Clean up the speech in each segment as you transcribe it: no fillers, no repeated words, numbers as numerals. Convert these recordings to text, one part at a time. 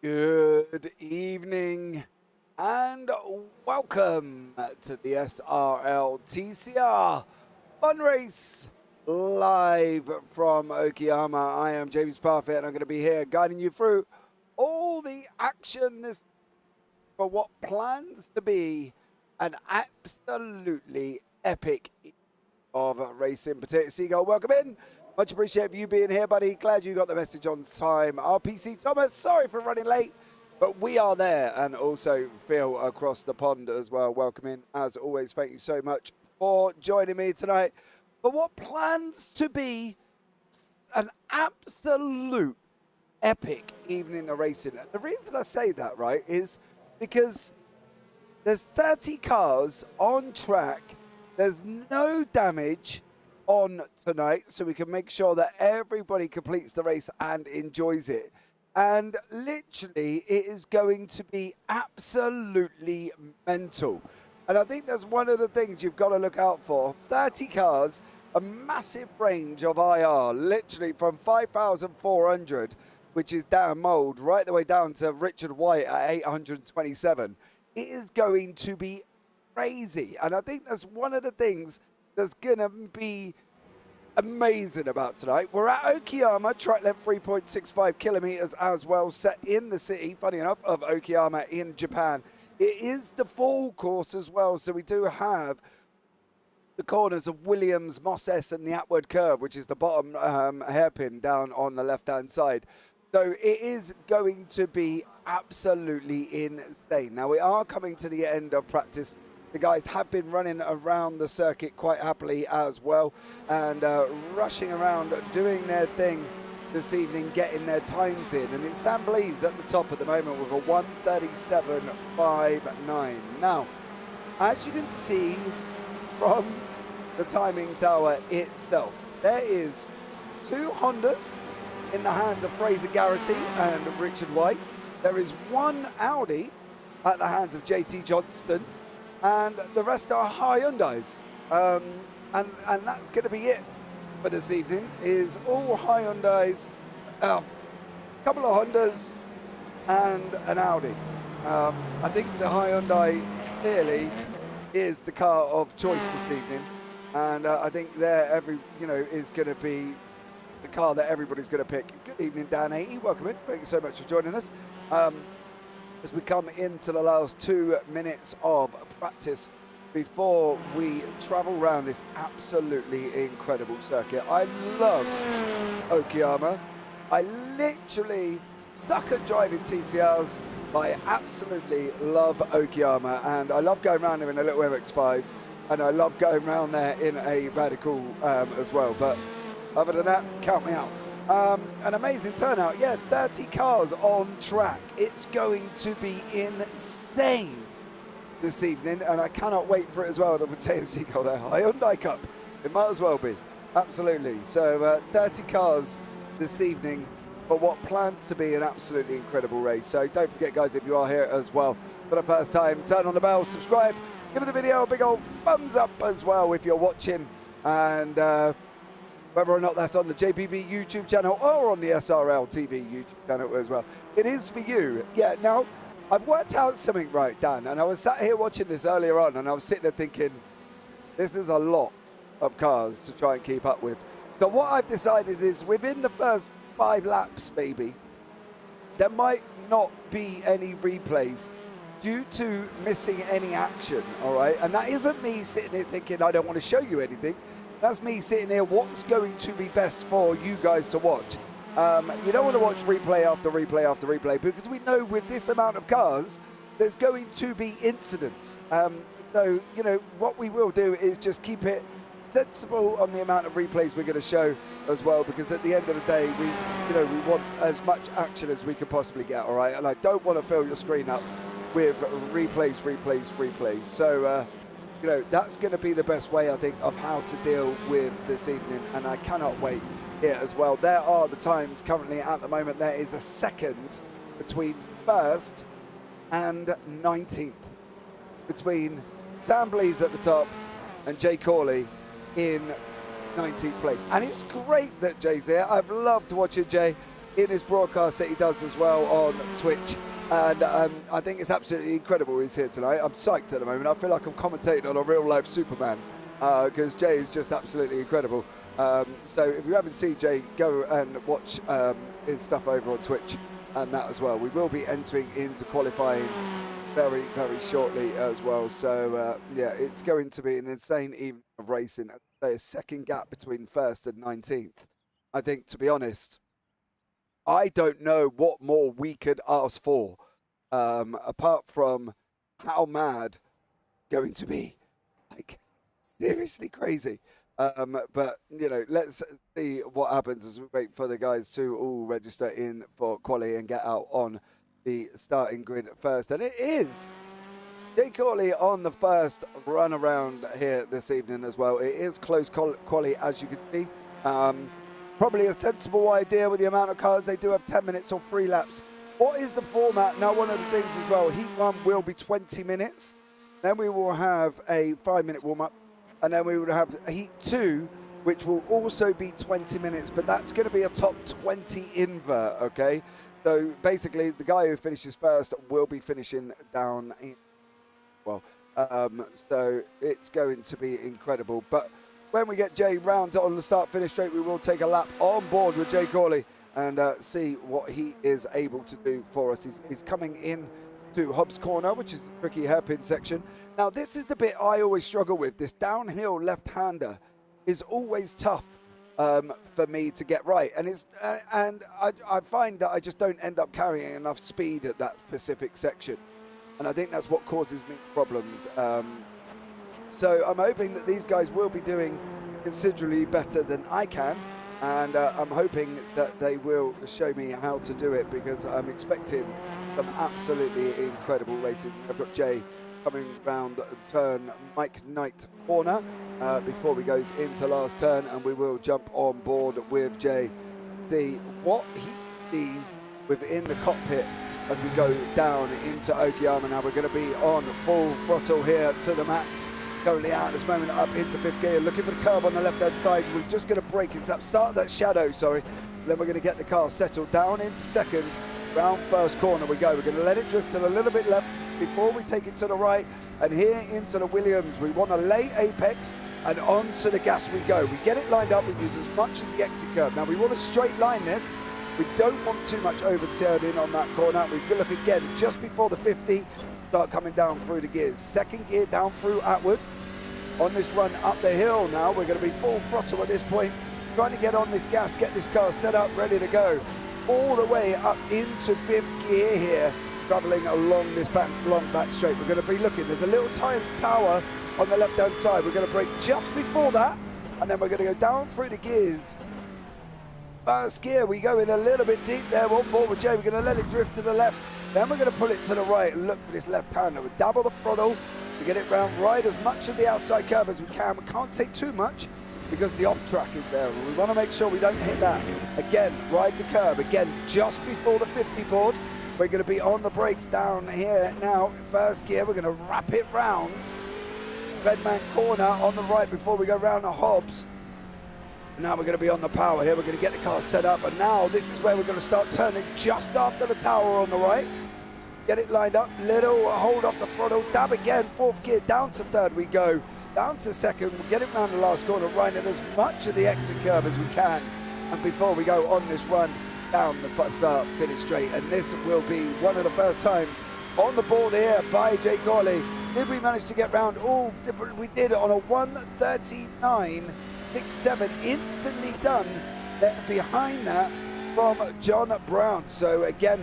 Good evening and welcome to the SRL TCR Fun Race live from Okayama. I am James Parfitt and I'm going to be here guiding you through all the action this for what plans to be an absolutely epic of racing. Potato Seagull, welcome in. Much appreciate you being here, buddy. Glad you got the message on time. RPC Thomas, sorry for running late, but we are there. And also Phil across the pond as well. Welcome in. As always, thank you so much for joining me tonight for what plans to be an absolute epic evening of racing. And the reason I say that, right, is because there's 30 cars on track. There's no damage on tonight, so we can make sure that everybody completes the race and enjoys it. And literally, it is going to be absolutely mental. And I think that's one of the things you've got to look out for. 30 cars, a massive range of IR, literally from 5,400, which is Dan Mould, right the way down to Richard White at 827. It is going to be crazy. And I think that's one of the things that's going to be amazing about tonight. We're at Okayama, track length 3.65 kilometers as well, set in the city, funny enough, of Okayama in Japan. It is the fall course as well, so we do have the corners of Williams, Moss S and the Atwood Curve, which is the bottom hairpin down on the left-hand side. So it is going to be absolutely insane. Now, we are coming to the end of practice. The guys have been running around the circuit quite happily as well and rushing around, doing their thing this evening, getting their times in. And it's Sam Blees at the top at the moment with a 1:37.59. Now, as you can see from the timing tower itself, there is two Hondas in the hands of Fraser Garrity and Richard White. There is one Audi at the hands of JT Johnston, and the rest are Hyundais. And that's going to be it for this evening, is all Hyundais, a couple of Hondas and an Audi. I think the Hyundai clearly is the car of choice this evening, and I think is going to be the car that everybody's going to pick. Good evening, Dan 80. Welcome in. Thank you so much for joining us. As we come into the last 2 minutes of practice before we travel around this absolutely incredible circuit. I love Okayama. I literally suck at driving TCRs, but I absolutely love Okayama, and I love going around there in a little MX-5, and I love going around there in a Radical as well. But other than that, count me out. An amazing turnout. Yeah, 30 cars on track. It's going to be insane this evening, and I cannot wait for it as well. The Potato Seagull there. Hyundai Cup. It might as well be. Absolutely. So 30 cars this evening for what plans to be an absolutely incredible race. So don't forget, guys, if you are here as well for the first time, turn on the bell, subscribe, give the video a big old thumbs up as well if you're watching, and whether or not that's on the JPB YouTube channel or on the SRL TV YouTube channel as well. It is for you. Yeah, now, I've worked out something right, Dan, and I was sat here watching this earlier on, and I was sitting there thinking, this is a lot of cars to try and keep up with. So what I've decided is within the first 5 laps, maybe, there might not be any replays due to missing any action, all right? And that isn't me sitting here thinking I don't want to show you anything. That's me sitting here, what's going to be best for you guys to watch. You don't want to watch replay after replay after replay, because we know with this amount of cars, there's going to be incidents. So, what we will do is just keep it sensible on the amount of replays we're going to show as well, because at the end of the day, we want as much action as we can possibly get, all right? And I don't want to fill your screen up with replays. So, that's going to be the best way, I think, of how to deal with this evening, and I cannot wait here as well. There are the times currently at the moment. There is a second between first and 19th, between Dan Blees at the top and Jay Corley in 19th place. And it's great that Jay's here. I've loved watching Jay in his broadcast that he does as well on Twitch. And I think it's absolutely incredible he's here tonight. I'm psyched at the moment. I feel like I'm commentating on a real-life Superman, because Jay is just absolutely incredible. So if you haven't seen Jay, go and watch his stuff over on Twitch and that as well. We will be entering into qualifying very, very shortly as well. So, yeah, it's going to be an insane evening of racing. I'd say a second gap between first and 19th. I think, to be honest, I don't know what more we could ask for, apart from how mad going to be. Like, seriously crazy. But, you know, let's see what happens as we wait for the guys to all register in for quali and get out on the starting grid first. And it is Jay Corley on the first run around here this evening as well. It is close quali, as you can see. Probably a sensible idea with the amount of cars. They do have 10 minutes or 3 laps. What is the format? Now, one of the things as well, Heat 1 will be 20 minutes. Then we will have a 5-minute warm-up. And then we will have Heat 2, which will also be 20 minutes. But that's going to be a top 20 invert, okay? So, basically, the guy who finishes first will be finishing down in... Well, so it's going to be incredible. But when we get Jay round on the start-finish straight, we will take a lap on board with Jay Corley and see what he is able to do for us. He's coming in to Hobbs Corner, which is a tricky hairpin section. Now, this is the bit I always struggle with. This downhill left-hander is always tough for me to get right. And I find that I just don't end up carrying enough speed at that specific section. And I think that's what causes me problems. So I'm hoping that these guys will be doing considerably better than I can. And I'm hoping that they will show me how to do it, because I'm expecting some absolutely incredible racing. I've got Jay coming round turn Mike Knight corner before he goes into last turn, and we will jump on board with Jay, see what he sees within the cockpit as we go down into Okayama. Now we're going to be on full throttle here to the max. Currently at this moment up into 5th gear, looking for the curb on the left-hand side. We're just going to brake. It's that start, that shadow, sorry. Then we're going to get the car settled down into second. Round first corner we go. We're going to let it drift to a little bit left before we take it to the right. And here into the Williams, we want to lay apex and onto the gas we go. We get it lined up. We use as much as the exit curve. Now we want to straight line this. We don't want too much overturning on that corner. We can look again just before the 50. Start coming down through the gears. Second gear down through Atwood. On this run up the hill now, we're going to be full throttle at this point. Trying to get on this gas, get this car set up, ready to go. All the way up into 5th gear here, travelling along this long back straight. We're going to be looking. There's a little tower on the left-hand side. We're going to brake just before that, and then we're going to go down through the gears. First gear, we go in a little bit deep there. On board with Jay. We're going to let it drift to the left. Then we're going to pull it to the right and look for this left-hander. We double the throttle. We get it round, ride as much of the outside curve as we can. We can't take too much because the off-track is there. We want to make sure we don't hit that. Again, ride the curb. Again, just before the 50 board. We're going to be on the brakes down here now. First gear, we're going to wrap it round. Redman corner on the right before we go round the Hobbs. Now we're going to be on the power here. We're going to get the car set up. And now this is where we're going to start turning just after the tower on the right. Get it lined up, little hold off the throttle, dab again, 4th gear, down to 3rd we go, down to 2nd, we'll get it round the last corner, riding as much of the exit curve as we can. And before we go on this run, down the start, finish straight. And this will be one of the first times on the board here by Jay Corley. Did we manage to get round? Oh, we did on a 1:39.67, instantly done. Then behind that from John Brown. So again,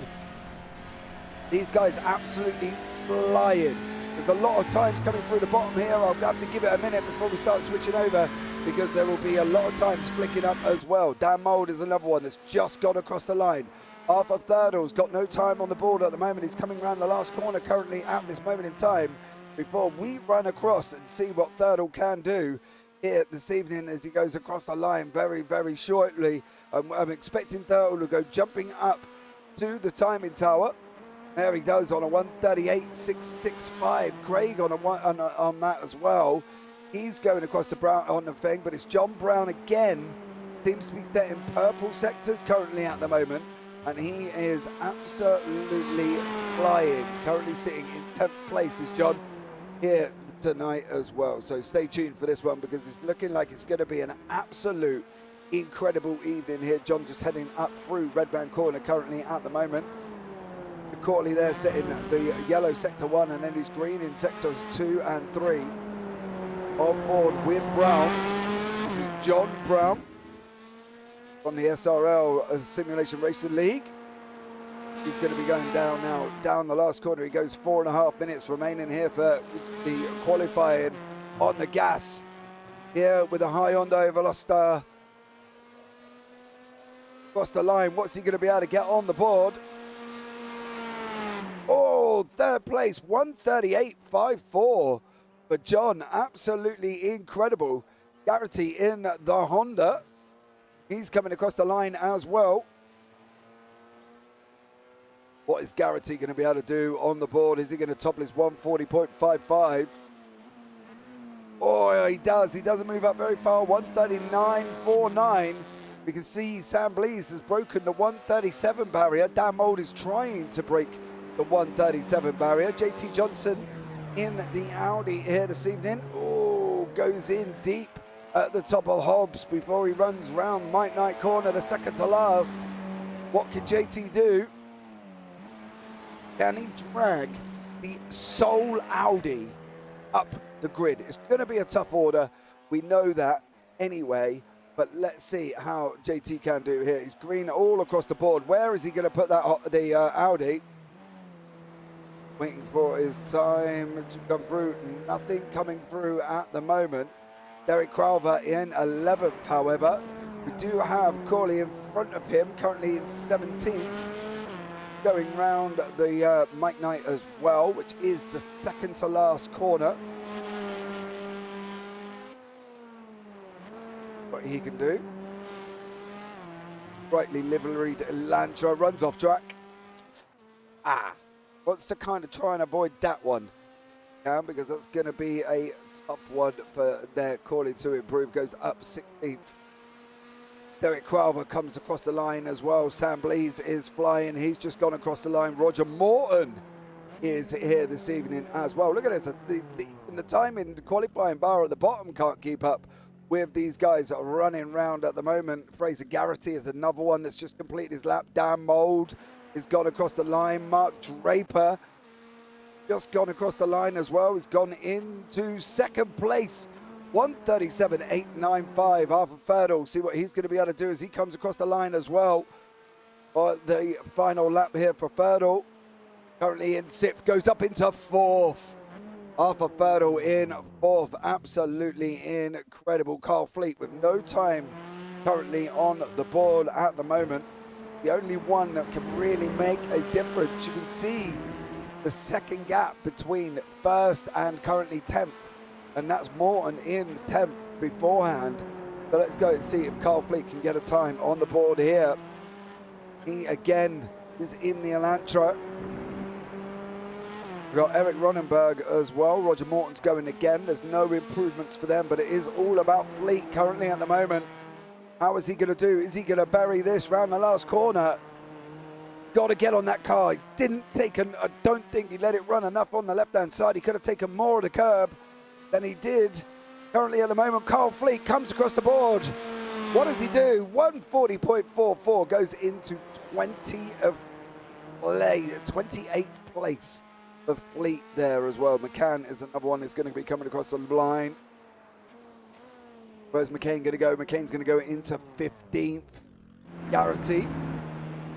these guys absolutely flying. There's a lot of times coming through the bottom here. I'll have to give it a minute before we start switching over, because there will be a lot of times flicking up as well. Dan Mould is another one that's just gone across the line. Arthur Thirdle's got no time on the board at the moment. He's coming around the last corner currently at this moment in time before we run across and see what Thirdle can do here this evening as he goes across the line very, very shortly. I'm expecting Thirdle to go jumping up to the timing tower. There he goes on a 1:38.665. Craig on that as well. He's going across the Brown on the thing, but it's John Brown again. Seems to be setting purple sectors currently at the moment, and he is absolutely flying. Currently sitting in 10th place is John here tonight as well. So stay tuned for this one, because it's looking like it's going to be an absolute incredible evening here. John just heading up through Red Band Corner currently at the moment. The Courtly there setting the yellow sector 1, and then he's green in sectors 2 and 3. On board with Brown. This is John Brown from the SRL Simulation Racing League. He's going to be going down now, down the last corner. He goes 4.5 minutes remaining here for the qualifying on the gas. Here with a high Honda Veloster. Across the line, what's he going to be able to get on the board? Oh, third place, 138.54 for John. Absolutely incredible. Garrity in the Honda. He's coming across the line as well. What is Garrity going to be able to do on the board? Is he going to topple his 140.55? Oh, he does. He doesn't move up very far. 139.49. We can see Sam Blease has broken the 137 barrier. Dan Mould is trying to break the 137 barrier. JT Johnson in the Audi here this evening. Oh, goes in deep at the top of Hobbs before he runs round Mike Knight corner, the second to last. What can JT do? Can he drag the sole Audi up the grid? It's going to be a tough order. We know that anyway, but let's see how JT can do here. He's green all across the board. Where is he going to put that the Audi? Waiting for his time to come through. Nothing coming through at the moment. Derek Crowther in 11th, however. We do have Corley in front of him, currently in 17th. Going round the Mike Knight as well, which is the second to last corner. What he can do. Brightly liveried Elantra runs off track. Wants to kind of try and avoid that one. Yeah, because that's going to be a tough one for their Corley to improve. Goes up 16th. Derek Crowther comes across the line as well. Sam Blease is flying. He's just gone across the line. Roger Morton is here this evening as well. Look at this. The timing, the qualifying bar at the bottom can't keep up with these guys running round at the moment. Fraser Garrity is another one that's just completed his lap. Dan Mould has gone across the line. Mark Draper just gone across the line as well. He's gone into second place. 137.895. Arthur Ferdal, see what he's going to be able to do as he comes across the line as well. The final lap here for Ferdal. Currently in 6th, goes up into 4th. Arthur Ferdal in 4th. Absolutely incredible. Carl Fleet with no time currently on the board at the moment. The only one that can really make a difference. You can see the second gap between 1st and currently 10th. And that's Morton in 10th beforehand. So let's go and see if Carl Fleet can get a time on the board here. He again is in the Elantra. We've got Eric Ronenberg as well. Roger Morton's going again. There's no improvements for them, but it is all about Fleet currently at the moment. How is he going to do? Is he going to bury this round the last corner? Got to get on that car. He didn't take I don't think he let it run enough on the left-hand side. He could have taken more of the curb than he did. Currently at the moment, Carl Fleet comes across the board. What does he do? 140.44 goes into 28th place for Fleet there as well. McCann is another one that's going to be coming across the line. Where's McCain going to go? McCain's going to go into 15th. Garrity.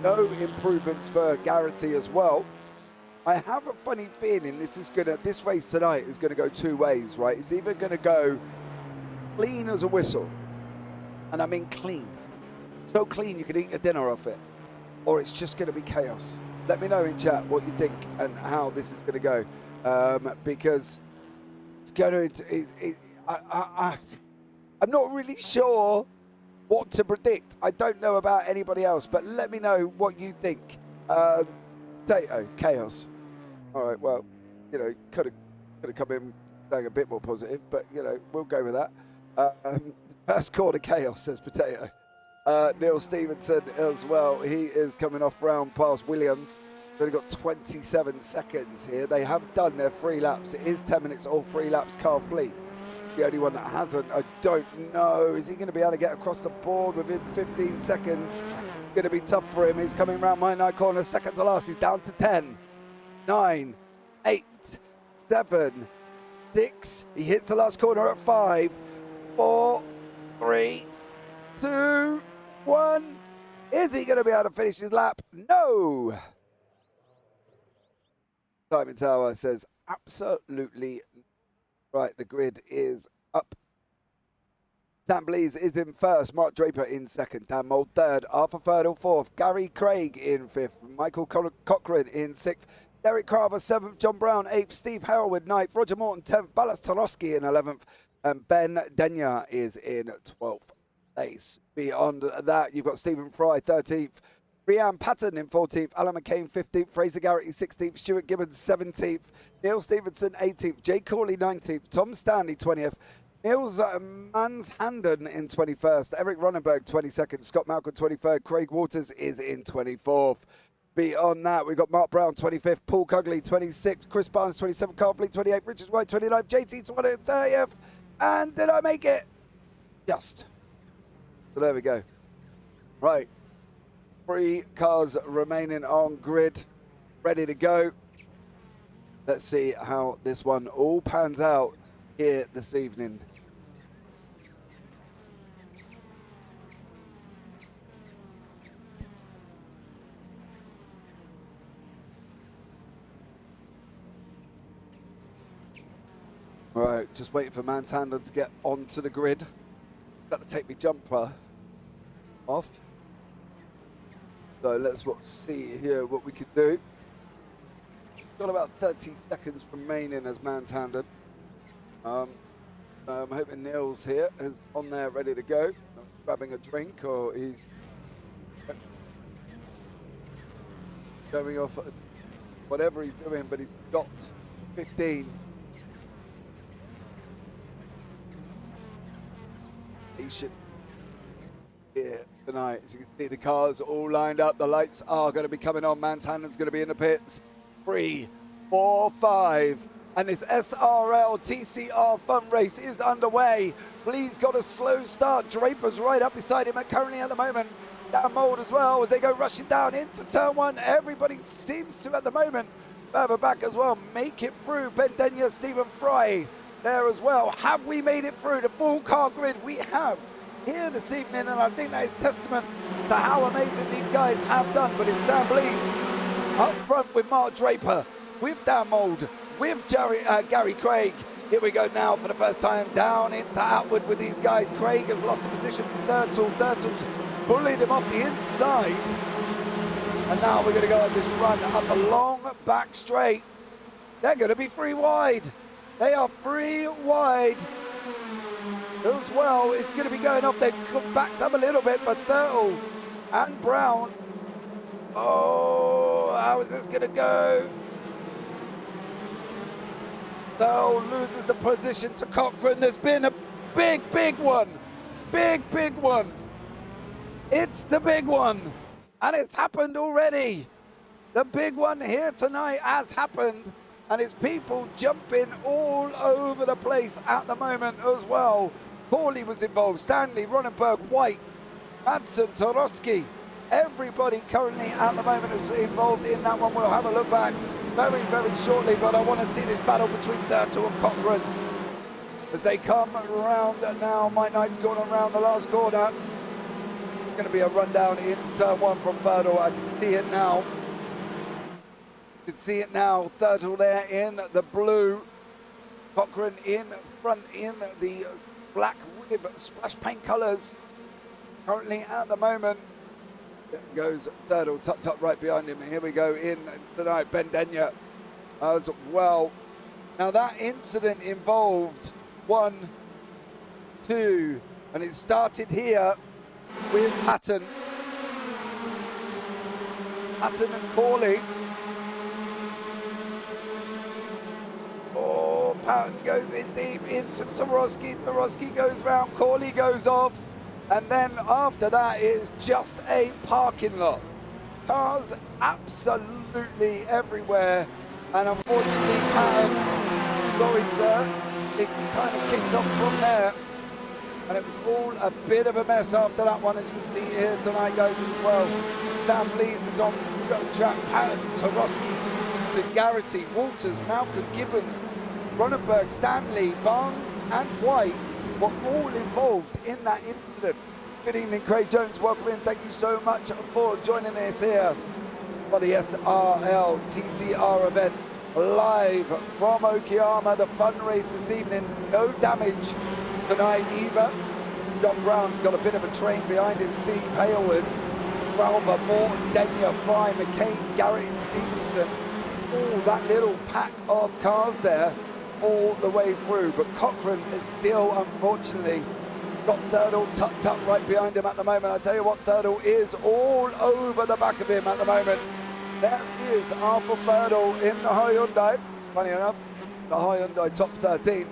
No improvements for Garrity as well. I have a funny feeling this race tonight is going to go two ways, right? It's either going to go clean as a whistle, and I mean clean. So clean you can eat a dinner off it, or it's just going to be chaos. Let me know in chat what you think and how this is going to go, because it's going to. I'm not really sure what to predict. I don't know about anybody else, but let me know what you think. Potato, chaos. All right, well, you know, could have come in saying a bit more positive, but, you know, we'll go with that. First quarter chaos, says Potato. Neil Stevenson as well. He is coming off round past Williams. They've got 27 seconds here. They have done their 3 laps. It is 10 minutes, all 3 laps. Carl Fleet, the only one that hasn't. I don't know. Is he going to be able to get across the board within 15 seconds? Going to be tough for him. He's coming round my night corner, second to last. He's down to 10. 9, 8, 7, 6. He hits the last corner at 5, 4, 3, 2, 1. Is he going to be able to finish his lap? No. Timing Tower says absolutely right. The grid is up. Dan Blees is in first, Mark Draper in second, Dan Mould third, Arthur Ferdle fourth, Gary Craig in fifth, Michael Cochran in sixth, Derek Carver seventh, John Brown eighth, Steve Harwood ninth, Roger Morton 10th, Ballas Tarowski in 11th, and Ben Denya is in 12th place. Beyond that, you've got Stephen Fry 13th, Brian Patton in 14th, Alan McCain 15th, Fraser Garrity 16th, Stuart Gibbons 17th, Neil Stevenson 18th, Jay Corley 19th, Tom Stanley 20th, Niels Manshanden in 21st, Eric Ronenberg 22nd, Scott Malcolm 23rd, Craig Waters is in 24th. Beyond that, we've got Mark Brown 25th, Paul Cugley 26th, Chris Barnes 27th, Carl Fleet 28th, Richard White 29th, JT 30th, and did I make it? Just. So there we go. Right. 3 cars remaining on grid, ready to go. Let's see how this one all pans out here this evening. Right, just waiting for Manshanden to get onto the grid. Got to take my jumper off. So let's see here what we can do. Got about 30 seconds remaining as Manshanden. I'm hoping Niels here is on there ready to go. Grabbing a drink, or he's going off at whatever he's doing, but he's got 15. He should here tonight. As you can see, the cars all lined up. The lights are going to be coming on. Manshanden's going to be in the pits. 3, 4, 5. And this SRL TCR fun race is underway. Blee's got a slow start. Draper's right up beside him currently at the moment. Dan Mould as well as they go rushing down into turn 1. Everybody seems to, at the moment, further back as well, make it through. Ben Denya, Stephen Fry there as well. Have we made it through the full car grid? We have here this evening, and I think that is testament to how amazing these guys have done. But it's Sam Blees up front with Mark Draper, with Dan Mould, with Gary Craig. Here we go now for the first time down into Outwood with these guys. Craig has lost a position to Dirtle. Dirtle's bullied him off the inside. And now we're going to go on this run up a long back straight. They're going to be 3 wide. They are 3 wide as well. It's going to be going off. They've backed up a little bit, but Dirtle and Brown. Oh, how is this going to go? Dirtle loses the position to Cochran. There's been a big one. Big one. It's the big one. And it's happened already. The big one here tonight has happened. And it's people jumping all over the place at the moment as well. Corley was involved, Stanley, Ronenberg, White, Madsen, Tarowski. Everybody currently at the moment is involved in that one. We'll have a look back very shortly, but I want to see this battle between Dirtle and Cochran as they come around now. Mike Knight's gone around the last corner. Going to be a rundown into turn 1 from Ferdle. I can see it now. You can see it now. Dirtle there in the blue. Cochran in front in the black with splash paint colours. Currently at the moment. There goes Dirtle tucked up right behind him. Here we go in tonight. Ben Denya as well. Now that incident involved 1, 2, and it started here with Patton and Corley. Oh, Patton goes in deep into Tarowski. Tarowski goes round, Corley goes off, and then after that is just a parking lot. Cars absolutely everywhere, and unfortunately Patton, sorry sir, it kind of kicked off from there. And it was all a bit of a mess after that one, as you can see here tonight, guys, as well. Dan Blees is on track. Patton, Tarowski Stevenson, Garrity, Walters, Malcolm, Gibbons, Ronenberg, Stanley, Barnes and White were all involved in that incident. Good evening, Craig Jones. Welcome in. Thank you so much for joining us here for the SRL TCR event live from Okayama. The fun race this evening. No damage tonight either. John Brown's got a bit of a train behind him. Steve Hayward, Ralva, Morton, Denyer, Fry, McCain, Garrett and Stevenson. All that little pack of cars there all the way through. But Cochrane is still, unfortunately, got Thurdle tucked up right behind him at the moment. I tell you what, Thurdle is all over the back of him at the moment. There is Arthur Thurdle in the Hyundai. Funny enough, the Hyundai top 13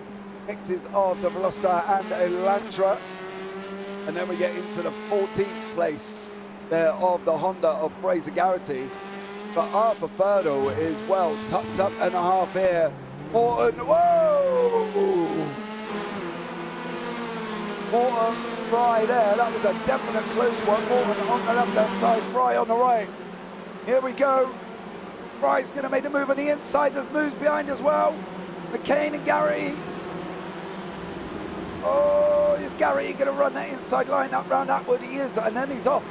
mixes of the Veloster and Elantra. And then we get into the 14th place there of the Honda of Fraser Garrity. But Arthur Thurdle is well tucked up and a half here. Morton, whoa! Morton, Fry there, that was a definite close one. Morton on the left-hand side, Fry on the right. Here we go. Fry's going to make the move on the inside. There's moves behind as well. McCain and Garrity. Oh, is Garrity going to run that inside line up round Atwood? He is, and then he's off.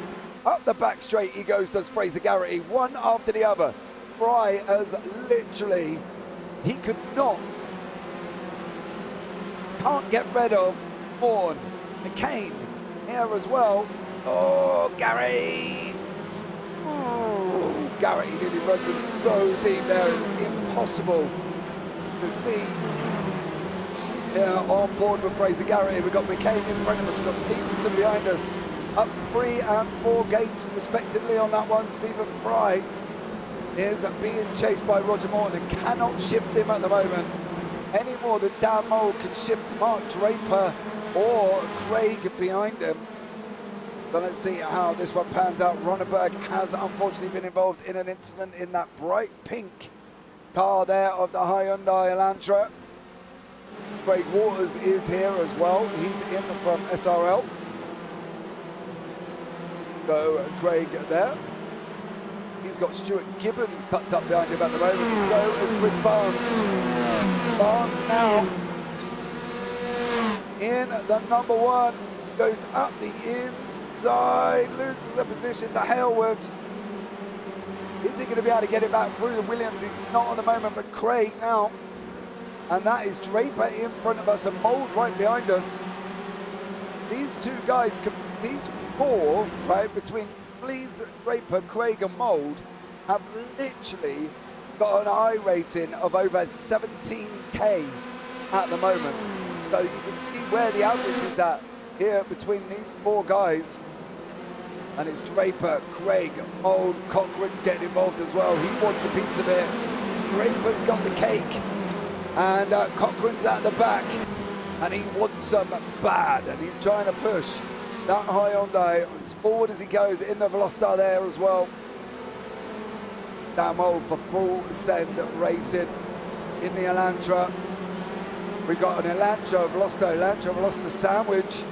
Up the back straight he goes, does Fraser Garrity, one after the other. Fry has literally, he could not, can't get rid of Morton. McCain here as well. Oh, Garrity. Oh, Garrity nearly runs him so deep there, it's impossible to see. Yeah, on board with Fraser Garrity. We've got McCain in front of us, we've got Stevenson behind us. Up 3 and 4 gates respectively on that one. Stephen Fry is being chased by Roger Morton and cannot shift him at the moment any more than Dan Mould can shift Mark Draper or Craig behind him. So let's see how this one pans out. Ronenberg has unfortunately been involved in an incident in that bright pink car there of the Hyundai Elantra. Craig Waters is here as well. He's in from SRL. So Craig there. He's got Stuart Gibbons tucked up behind him at the moment. So is Chris Barnes. Barnes now in the number 1. Goes up the inside. Loses the position to Hailwood. Is he going to be able to get it back through the Williams? He's not at the moment, but Craig now. And that is Draper in front of us and Mould right behind us. These two guys, these 4, right, between Blees, Draper, Craig and Mould, have literally got an I rating of over 17k at the moment. So you can see where the average is at here between these 4 guys. And it's Draper, Craig, Mould, Cochrane's getting involved as well. He wants a piece of it. Draper's got the cake. And Cochrane's at the back, and he wants some bad, and he's trying to push that Hyundai as forward as he goes in the Veloster there as well. Dan Mould for full send racing in the Elantra. We've got an Elantra Veloster sandwich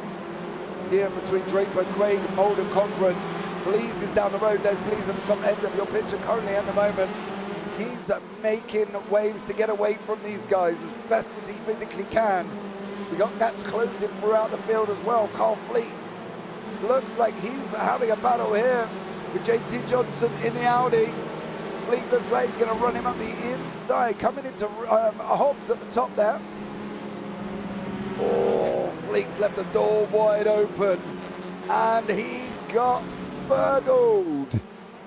here between Draper, Craig, Mould and Cochrane. Blees is down the road. There's Blees at the top end of your picture currently at the moment. He's making waves to get away from these guys as best as he physically can. We got gaps closing throughout the field as well. Carl Fleet looks like he's having a battle here with JT Johnson in the Audi. Fleet looks like he's going to run him up the inside, coming into Hobbs at the top there. Oh, Fleet's left the door wide open, and he's got burgled.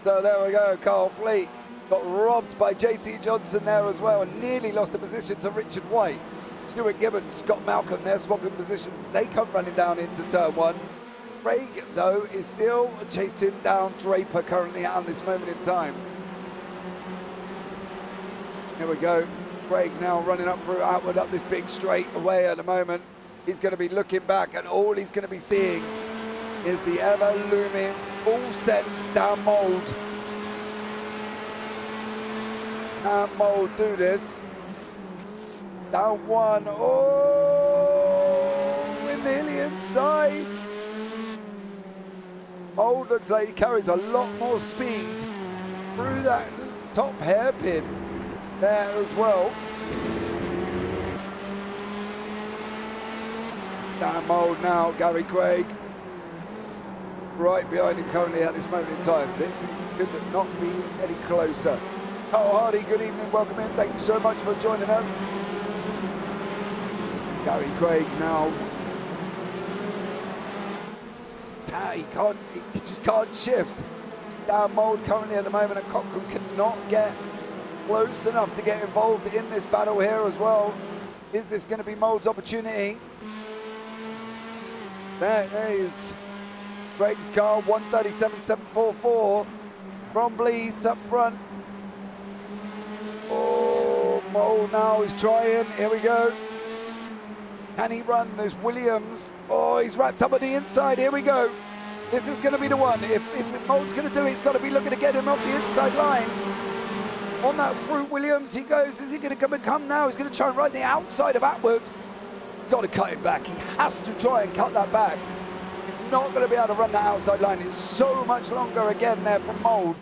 So there we go, Carl Fleet. Got robbed by JT Johnson there as well and nearly lost a position to Richard White. Stuart Gibbons, Scott Malcolm, they're swapping positions. They come running down into turn 1. Craig, though, is still chasing down Draper currently at this moment in time. Here we go. Craig now running up through Atwood up this big straight away at the moment. He's going to be looking back and all he's going to be seeing is the ever-looming full send down Mould. Can Mould do this? Down 1. Oh, we're nearly inside. Mould looks like he carries a lot more speed through that top hairpin there as well. Damn Mould now, Gary Craig. Right behind him currently at this moment in time. This could not be any closer. Carl Hardy, good evening, welcome in. Thank you so much for joining us. Gary Craig now. He just can't shift. Down Mould currently at the moment, and Cochrane cannot get close enough to get involved in this battle here as well. Is this going to be Mould's opportunity? There is Craig's car, 137.744 from Blees up front. Oh, Mould now is trying. Here we go. Can he run? There's Williams. Oh, he's wrapped up on the inside. Here we go. This is going to be the one. If Mould's going to do it, he's got to be looking to get him off the inside line. On that route, Williams, he goes. Is he going to come now? He's going to try and run the outside of Atwood. Got to cut it back. He has to try and cut that back. He's not going to be able to run that outside line. It's so much longer again there from Mould.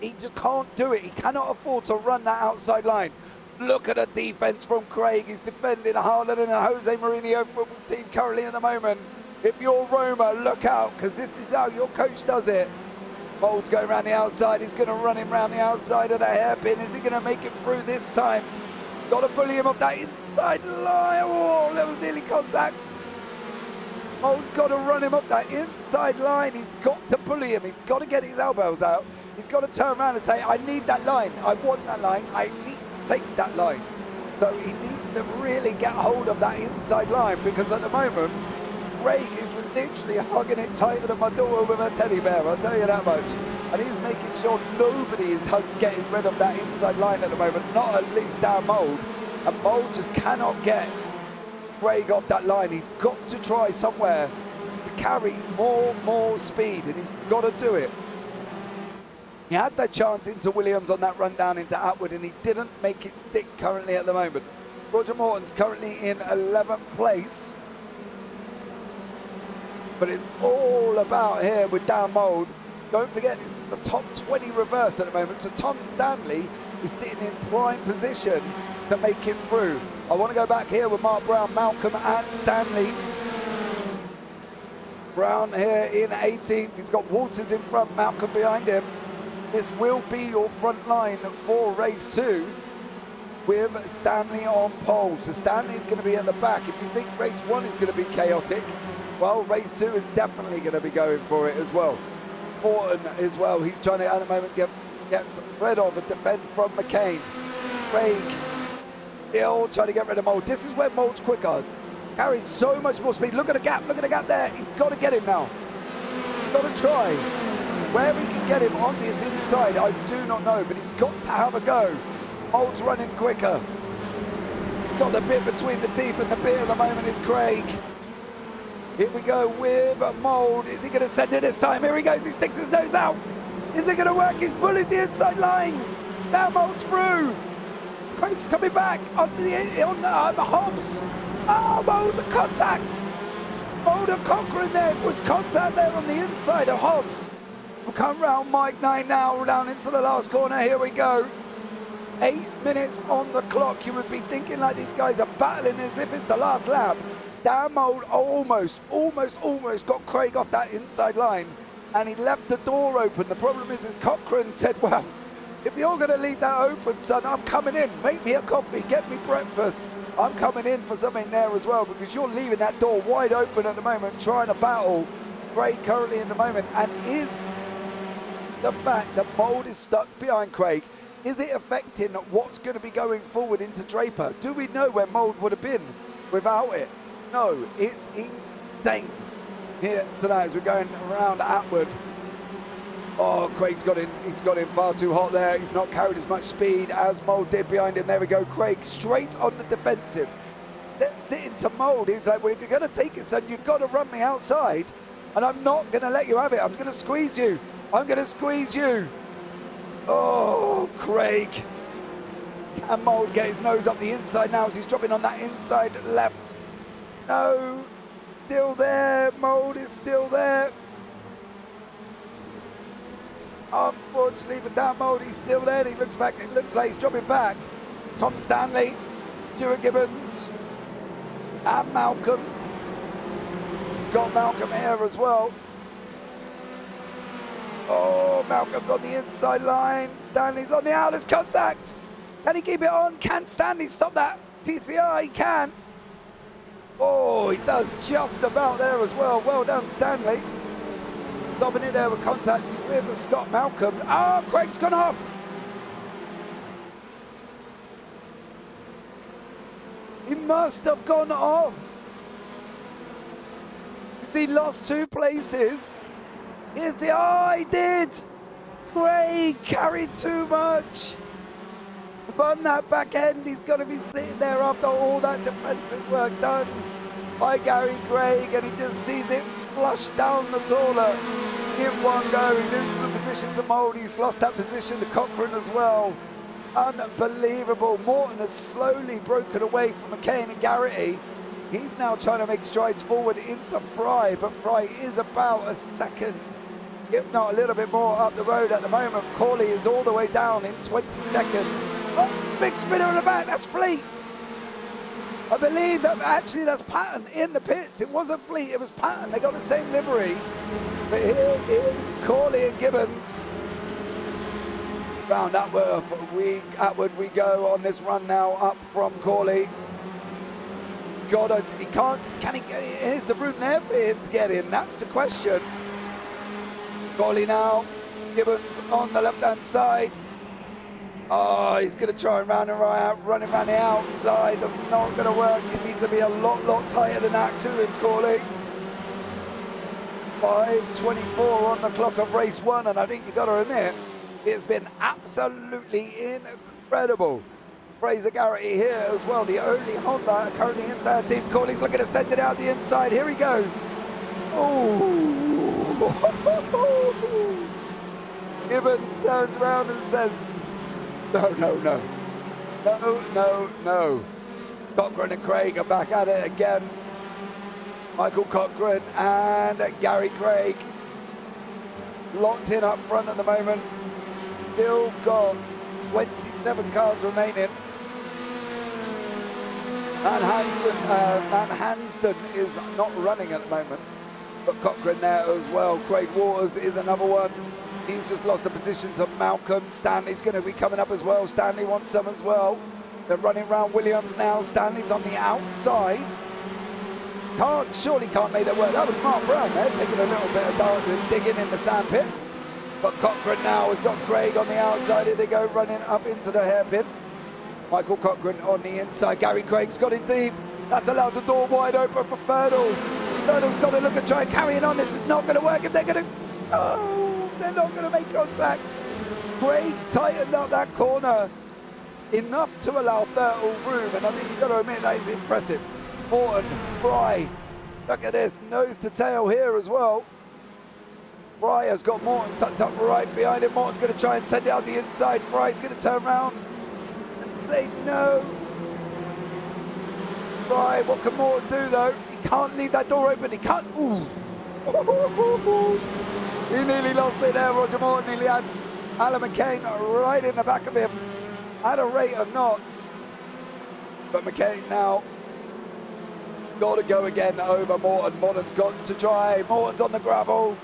He just can't do it. He cannot afford to run that outside line. Look at the defense from Craig. He's defending harder than a Jose Mourinho football team currently at the moment. If you're Roma, look out, because this is how your coach does it. Mould's going around the outside. He's going to run him around the outside of the hairpin. Is he going to make it through this time? Got to bully him off that inside line. Oh, there was nearly contact. Mould's got to run him off that inside line. He's got to bully him. He's got to get his elbows out. He's got to turn around and say, I need that line. I want that line. I need to take that line. So he needs to really get hold of that inside line, because at the moment, Craig is literally hugging it tighter than my daughter with a teddy bear, I'll tell you that much. And he's making sure nobody is getting rid of that inside line at the moment, not at least down Mould. And Mould just cannot get Craig off that line. He's got to try somewhere to carry more speed, and he's got to do it. He had that chance into Williams on that run down into Atwood, and he didn't make it stick currently at the moment. Roger Morton's currently in 11th place. But it's all about here with Dan Mould. Don't forget, it's the top 20 reverse at the moment, so Tom Stanley is sitting in prime position to make it through. I want to go back here with Mark Brown, Malcolm and Stanley. Brown here in 18th. He's got Walters in front, Malcolm behind him. This will be your front line for race 2 with Stanley on pole. So Stanley's going to be at the back. If you think race 1 is going to be chaotic, well, race 2 is definitely going to be going for it as well. Morton as well. He's trying to, at the moment, get rid of a defend from McCain. Craig Hill trying to get rid of Mould. This is where Mould's quicker. Carries so much more speed. Look at the gap. Look at the gap there. He's got to get him now. He's got to try. Where he can get him on this inside, I do not know, but he's got to have a go. Mould's running quicker. He's got the bit between the teeth, and the bit at the moment is Craig. Here we go with Mould. Is he going to send it this time? Here he goes. He sticks his nose out. Is it going to work? He's pulling the inside line. Now Mould's through. Craig's coming back on the Hobbs. Oh, Mould, contact. Mould and Cochrane there. It was contact there on the inside of Hobbs. We'll come round Mike 9 now, down into the last corner. Here we go. 8 minutes on the clock. You would be thinking like these guys are battling as if it's the last lap. Dan Mould almost got Craig off that inside line, and he left the door open. The problem is Cochrane said, well, if you're going to leave that open, son, I'm coming in. Make me a coffee, get me breakfast. I'm coming in for something there as well, because you're leaving that door wide open at the moment, trying to battle Craig currently in the moment. And is the fact that Mould is stuck behind Craig, is it affecting what's going to be going forward into Draper? Do we know where Mould would have been without it? No, it's insane here tonight as we're going around Atwood. Oh, Craig's got in. He's got in far too hot there. He's not carried as much speed as Mould did behind him. There we go. Craig straight on the defensive. Into Mould. He's like, well, if you're going to take it, son, you've got to run me outside, and I'm not going to let you have it. I'm going to squeeze you. I'm going to squeeze you. Oh, Craig. Can Mould get his nose up the inside now as he's dropping on that inside left? No, still there. Mould is still there. Unfortunately for Dan Mould, he's still there. He looks back. It looks like he's dropping back. Tom Stanley, Stuart Gibbons, and Malcolm. Got Malcolm here as well. Oh, Malcolm's on the inside line. Stanley's on the out. There's contact. Can he keep it on? Can Stanley stop that TCR? He can. Oh, he does just about there as well. Well done, Stanley. Stopping it there with contact with Scott Malcolm. Oh, Craig's gone off. He must have gone off. He lost 2 places. Here's the, oh, he did. Craig carried too much. On that back end, he's got to be sitting there after all that defensive work done by Gary Craig, and he just sees it flush down the taller in one go. He loses the position to Mould. He's lost that position to Cochrane as well. Unbelievable. Morton has slowly broken away from McCain and Garrity. He's now trying to make strides forward into Fry, but Fry is about a second, if not a little bit more, up the road at the moment. Corley is all the way down in 20 seconds. Oh, big spinner in the back, that's Fleet. I believe that actually that's Patton in the pits. It wasn't Fleet, it was Patton. They got the same livery. But here is Corley and Gibbons. Round upward we go on this run now, up from Corley. God, he can't, can he get in? Is the route there for him to get in? That's the question. Corley now, Gibbons on the left-hand side. Oh, he's going to try and run running around the outside. That's not going to work. You need to be a lot tighter than that to him, Corley. 5:24 on the clock of race 1, and I think you've got to admit, it's been absolutely incredible. Fraser Garrity here as well, the only Honda currently in 13th. Corley's looking to send it out the inside. Here he goes. Oh! Gibbons turns around and says, no. Cochrane and Craig are back at it again. Michael Cochrane and Gary Craig locked in up front at the moment. Still got 27 cars remaining. Hansden is not running at the moment, but Cochrane there as well. Craig Waters is another one. He's just lost a position to Malcolm. Stanley's going to be coming up as well. Stanley wants some as well. They're running around Williams now. Stanley's on the outside. Surely can't make that work. That was Mark Brown there, taking a little bit of digging in the sandpit. But Cochrane now has got Craig on the outside. Here they go, running up into the hairpin. Michael Cochrane on the inside. Gary Craig's got in deep. That's allowed the door wide open for Ferdal. Ferdal's got to look at trying carrying on. This is not going to work if they're going to... Oh, they're not going to make contact. Craig tightened up that corner enough to allow Ferdal room, and I think you've got to admit that is impressive. Morton, Fry, look at this, nose to tail here as well. Fry has got Morton tucked up right behind him. Morton's going to try and send it out the inside. Fry's going to turn around and say no. Fry, what can Morton do though? He can't leave that door open. He can't. Ooh. He nearly lost it there. Roger Morton nearly had Alan McCain right in the back of him at a rate of knots. But McCain now got to go again over Morton. Morton's got to try. Morton's on the gravel.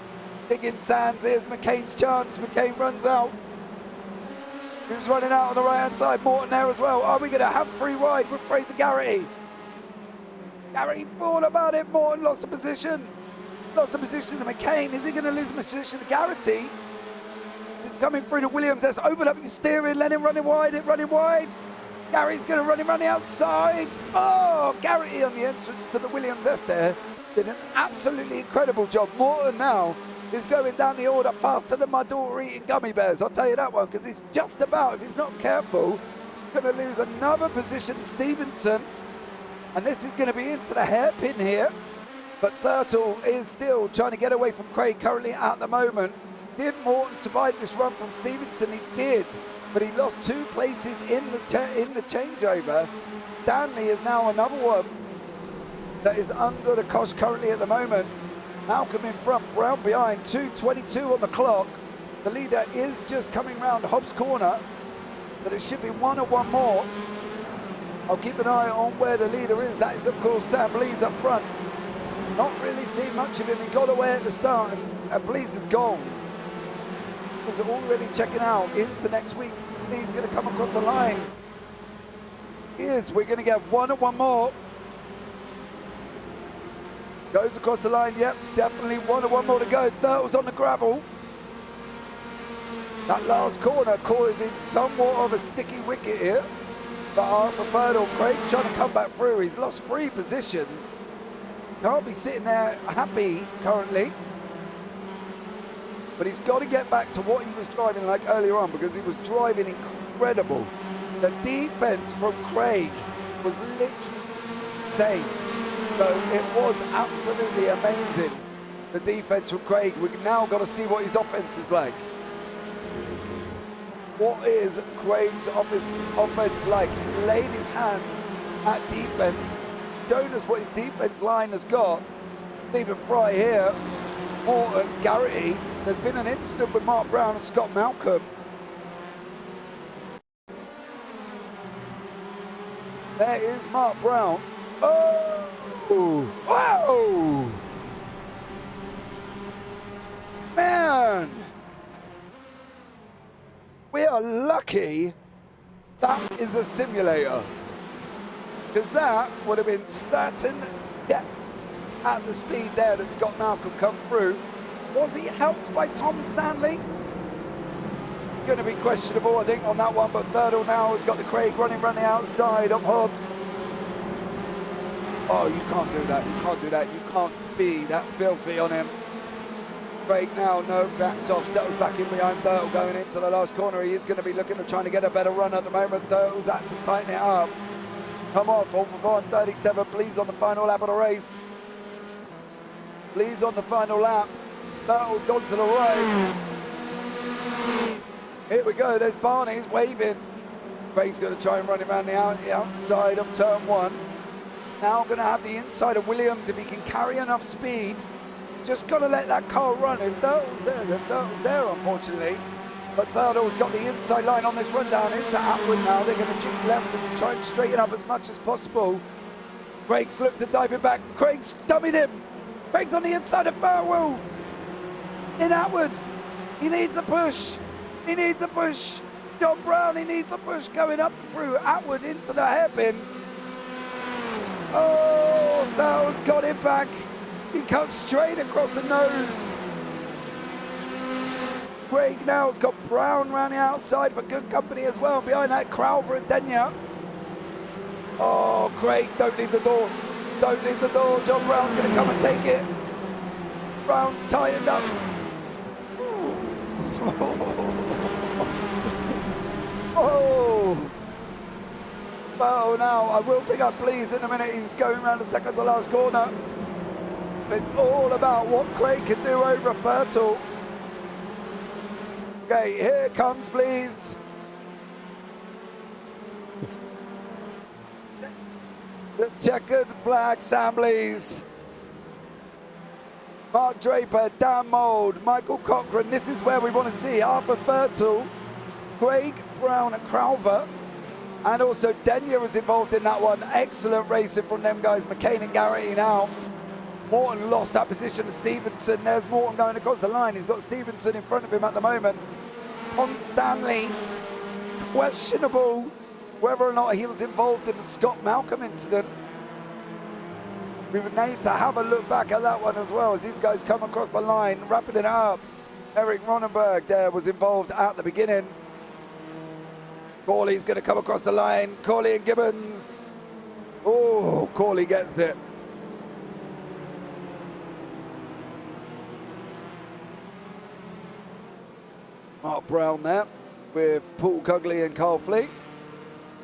Digging sands. Here's McCain's chance. McCain runs out. Who's running out on the right-hand side? Morton there as well. Are we going to have free ride with Fraser Garrity? Garrity thought about it. Morton lost the position. Lost the position to McCain. Is he going to lose the position to Garrity? It's coming through to Williams. Let's open up your steering. Let him run it wide. Gary's going to run him around the outside. Oh, Garrity on the entrance to the Williams S there did an absolutely incredible job. Morton now is going down the order faster than my daughter eating gummy bears. I'll tell you that one, because he's just about, if he's not careful, going to lose another position to Stevenson. And this is going to be into the hairpin here. But Thurtle is still trying to get away from Craig currently at the moment. Did Morton survive this run from Stevenson? He did, but he lost 2 places in the changeover. Stanley is now another one that is under the cosh currently at the moment. Malcolm in front, Brown behind, 2:22 on the clock. The leader is just coming round Hobbs Corner, but it should be one or one more. I'll keep an eye on where the leader is. That is, of course, Sam Blease up front. Not really seen much of him. He got away at the start, and Blease is gone. Was already checking out into next week. He's going to come across the line. Yes, we're going to get one more. Goes across the line. Yep, definitely one more to go. Thurtle's on the gravel. That last corner causing somewhat of a sticky wicket here. But Arthur Thurtle, Craig's trying to come back through. He's lost 3 positions. Can't be sitting there happy currently. But he's got to get back to what he was driving like earlier on, because he was driving incredible. The defense from Craig was literally insane. So it was absolutely amazing, the defense from Craig. We've now got to see what his offense is like. What is Craig's offense like? He's laid his hands at defense, shown us what his defense line has got. Stephen Fry here, Morton, Garrity. There's been an incident with Mark Brown and Scott Malcolm. There is Mark Brown. Oh! Whoa! Man! We are lucky that is the simulator, because that would have been certain death at the speed there that Scott Malcolm come through. Was he helped by Tom Stanley? Going to be questionable, I think, on that one, but Thurtle now has got the Craig running outside of Hobbs. Oh, you can't do that, you can't do that, you can't be that filthy on him. Craig now, no, backs off, settles back in behind Thurtle going into the last corner. He is going to be looking at trying to get a better run at the moment. Thurtle's had to tighten it up. Come off, on 37, Blease on the final lap of the race. Blease on the final lap. Thurtle's gone to the right. Here we go, there's Barney, he's waving. Craig's going to try and run him around the outside of turn 1. Now going to have the inside of Williams if he can carry enough speed. Just got to let that car run. If Thurtle's there, then Thurtle's there, unfortunately. But Thurtle's got the inside line on this run down into Atwood now. They're going to cheat left and try and straighten up as much as possible. Craig's looked at diving back. Craig's dummied him. Craig's on the inside of Thurtle. In Atwood. He needs a push. He needs a push. John Brown, he needs a push going up through Atwood into the hairpin. Oh, Thurtle's got it back. He cuts straight across the nose. Craig now has got Brown around the outside for good company as well. Behind that, Crowther and Denya. Oh, Craig, don't leave the door. Don't leave the door. John Brown's going to come and take it. Brown's tightened up. Oh. Well, now I will pick up Blease in a minute. He's going around the second to last corner. It's all about what Craig can do over Thurtle. Okay, here comes Blease. The checkered flag, Sam Blease. Mark Draper, Dan Mould, Michael Cochran. This is where we want to see Arthur Thurtle, Craig, Brown and Crowther. And also Denya was involved in that one. Excellent racing from them guys. McCain and Garrity now. Morton lost that position to Stevenson. There's Morton going across the line. He's got Stevenson in front of him at the moment. Tom Stanley, questionable whether or not he was involved in the Scott Malcolm incident. We would need to have a look back at that one as well as these guys come across the line, wrapping it up. Eric Ronenberg there was involved at the beginning. Corley's going to come across the line. Corley and Gibbons. Oh, Corley gets it. Mark Brown there with Paul Cugley and Carl Fleet.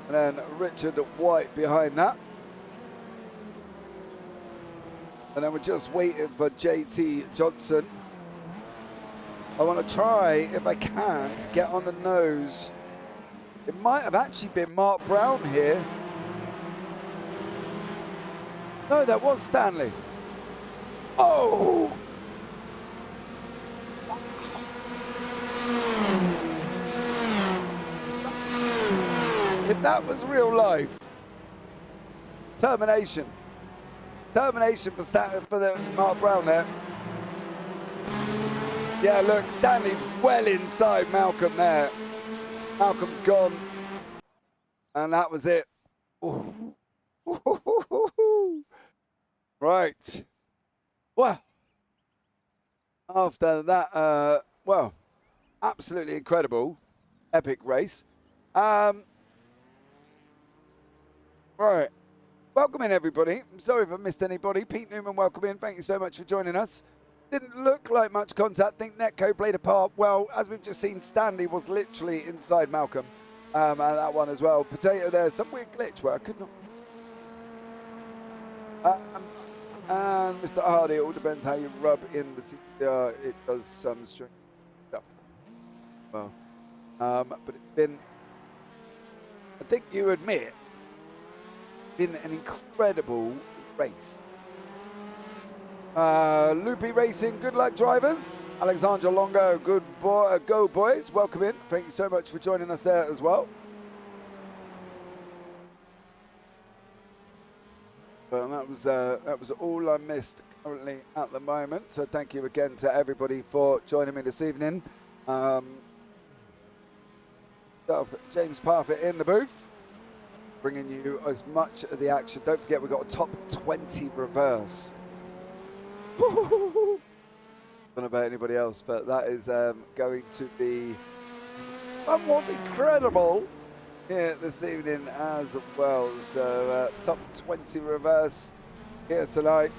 And then Richard White behind that. And then we're just waiting for JT Johnson. I want to try, if I can, get on the nose. It might have actually been Mark Brown here. No, that was Stanley. Oh! If that was real life, Termination. Termination for the Mark Brown there. Yeah, look, Stanley's well inside Malcolm there. Malcolm's gone. And that was it. Ooh. Right. Well, after that, well, absolutely incredible, epic race. Right. Welcome in, everybody. I'm sorry if I missed anybody. Pete Newman, welcome in. Thank you so much for joining us. Didn't look like much contact. Think Netco played a part. Well, as we've just seen, Stanley was literally inside Malcolm. And that one as well. Potato there. Some weird glitch where I could not. And Mr. Hardy, it all depends how you rub in the TCR. It does some strange stuff. Well, but it's been, I think you admit, been an incredible race. Loopy Racing, good luck, drivers. Alexandra Longo, good boy, go boys. Welcome in. Thank you so much for joining us there as well. Well, that was all I missed currently at the moment. So thank you again to everybody for joining me this evening. James Parfitt in the booth, bringing you as much of the action. Don't forget, we've got a top 20 reverse. Don't know about anybody else, but that is going to be somewhat incredible here this evening as well. So top 20 reverse here tonight.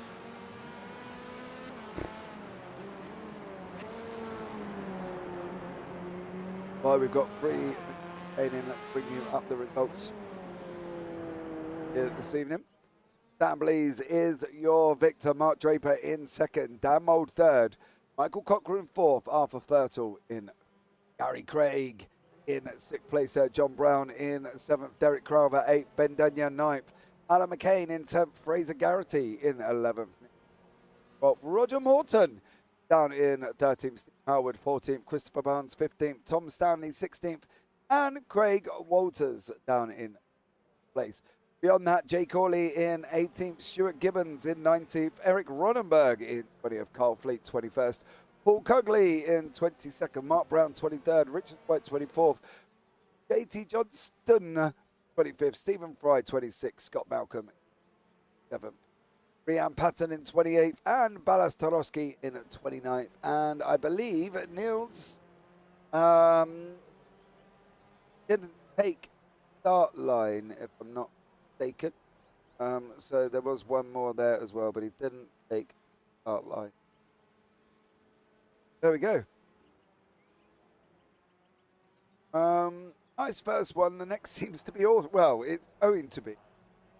Well, we've got three remaining. Let's bring you up the results here this evening. Dan Blease is your victor. Mark Draper in second. Dan Mould third. Michael Cochran fourth. Arthur Thurtle in. Gary Craig in sixth place. John Brown in seventh. Derek Crowther eighth. Ben Daniel ninth. Alan McCain in 10th. Fraser Garrity in 11th. Well, Roger Morton down in 13th. Steve Howard 14th. Christopher Barnes 15th. Tom Stanley 16th. And Craig Walters down in place. Beyond that, Jay Corley in 18th, Stuart Gibbons in 19th, Eric Ronenberg in 20th, Carl Fleet 21st, Paul Cugley in 22nd, Mark Brown 23rd, Richard White 24th, JT Johnston 25th, Stephen Fry 26th, Scott Malcolm 7th, Rhiannon Patton in 28th, and Ballas Tarowski in 29th. And I believe Niels didn't take start line, if I'm not mistaken. So there was one more there as well, but he didn't take start line. There we go. Nice first one. The next seems to be awesome. Well, it's going to be.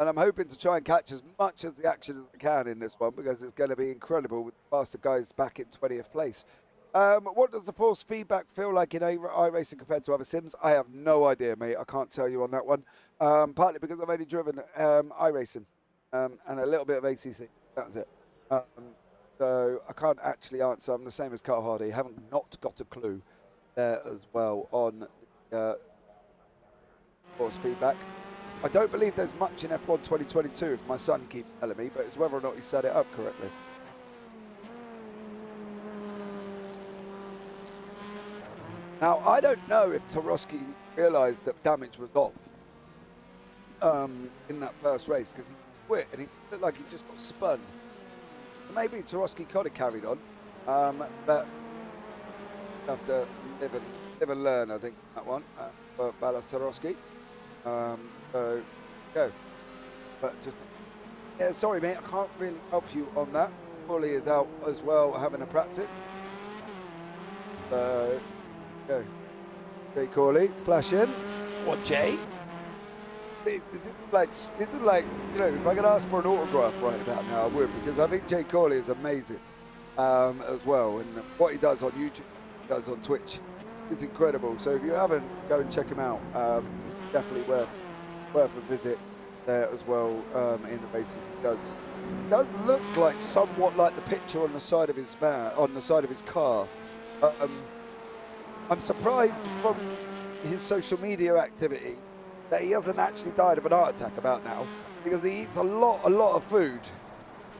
And I'm hoping to try and catch as much of the action as I can in this one, because it's going to be incredible with the faster guys back in 20th place. What does the force feedback feel like in iRacing compared to other sims? I have no idea, mate. I can't tell you on that one. Partly because I've only driven iRacing and a little bit of ACC. That's it. So I can't actually answer. I'm the same as Carl Hardy. Haven't not got a clue there as well on the force feedback. I don't believe there's much in F1 2022, if my son keeps telling me, but it's whether or not he set it up correctly. Now, I don't know if Tarowski realised that damage was off in that first race, because he quit and he looked like he just got spun. Maybe Tarowski could have carried on, but have to live and learn, I think, that one, for Ballas Tarowski. So, go. But just, yeah, sorry, mate, I can't really help you on that. Paulie is out as well, having a practice. So, go. Jay Corley, flash in. What, Jay? This is like, you know, if I could ask for an autograph right about now, I would, because I think Jay Corley is amazing as well. And what he does on YouTube, he does on Twitch, is incredible. So if you haven't, go and check him out. Definitely worth a visit there as well in the races he does. It does look like somewhat like the picture on the side of his van, on the side of his car. I'm surprised from his social media activity that he hasn't actually died of an heart attack about now. because he eats a lot of food,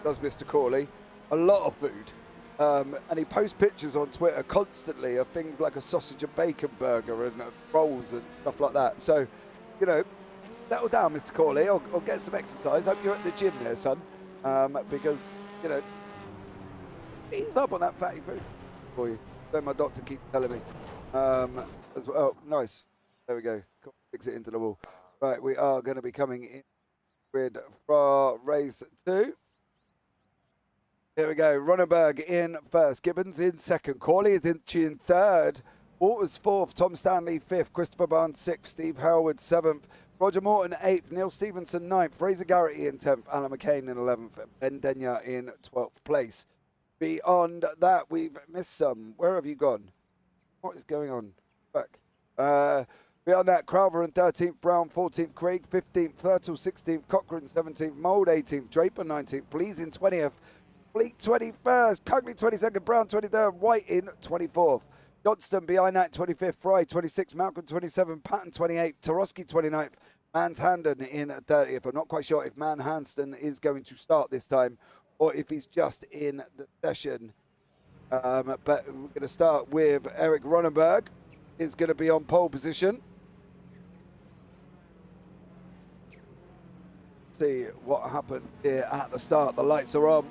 does Mr. Corley, a lot of food. And he posts pictures on Twitter constantly of things like a sausage and bacon burger and rolls and stuff like that. So, you know, settle down, Mr. Corley, or get some exercise. Hope you're at the gym there, son, because, you know, ease up on that fatty food for you. So my doctor keeps telling me. As well. Oh, nice. There we go. Fix it into the wall. Right, we are going to be coming in with for race 2. Here we go. Ronenberg in first. Gibbons in second. Corley is in third. Waters 4th. Tom Stanley 5th. Christopher Barnes 6th. Steve Howard 7th. Roger Morton 8th. Neil Stevenson 9th. Fraser Garrity in 10th. Alan McCain in 11th. And Ben Denya in 12th place. Beyond that, we've missed some. Where have you gone? What is going on? Back. Beyond that, Crowther in 13th, Brown 14th, Craig 15th, Thurtle 16th, Cochrane 17th, Mould 18th, Draper 19th, Please in 20th, Fleet 21st, Cugley 22nd, Brown 23rd, White in 24th. Johnston behind that 25th, Fry 26th, Malcolm 27th, Patton 28th, Tarosky 29th, Manhandon in 30th. I'm not quite sure if Manhandon is going to start this time or if he's just in the session. But we're going to start with Eric Ronenberg. Is going to be on pole position. See what happens here at the start. The lights are on.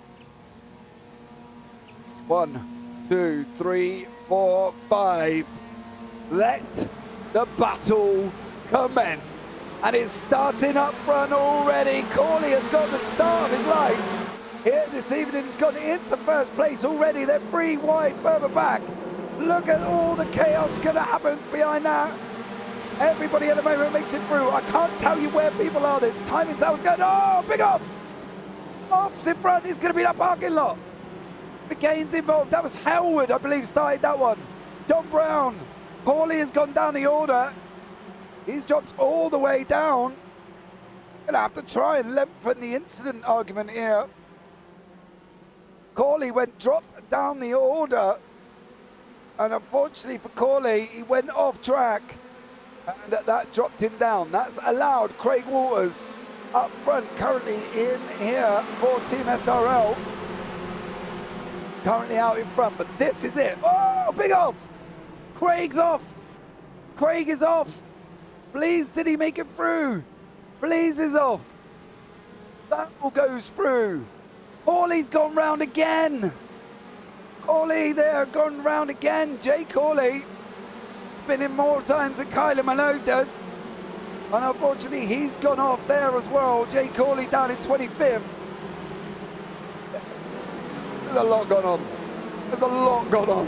1, 2, 3, 4, 5. Let the battle commence. And it's starting up front already. Corley has got the start of his life. Here this evening, he's got into first place already. They're 3 wide further back. Look at all the chaos going to happen behind that. Everybody at the moment makes it through. I can't tell you where people are. There's timing towers going. Oh, big off. Offs in front. It's going to be that parking lot. McCain's involved. That was Howard, I believe, started that one. John Brown. Corley has gone down the order. He's dropped all the way down. Going to have to try and lengthen the incident argument here. Corley dropped down the order. And unfortunately for Corley, he went off track and that dropped him down. That's allowed Craig Waters up front currently in here for Team SRL. Currently out in front, but this is it. Oh, big off. Craig's off. Craig is off. Please, did he make it through? Please is off. That all goes through. Corley's gone round again. Corley there, gone round again. Jay Corley been in more times than Kyler Minogue did. And unfortunately, he's gone off there as well. Jay Corley down in 25th. There's a lot gone on. There's a lot gone on.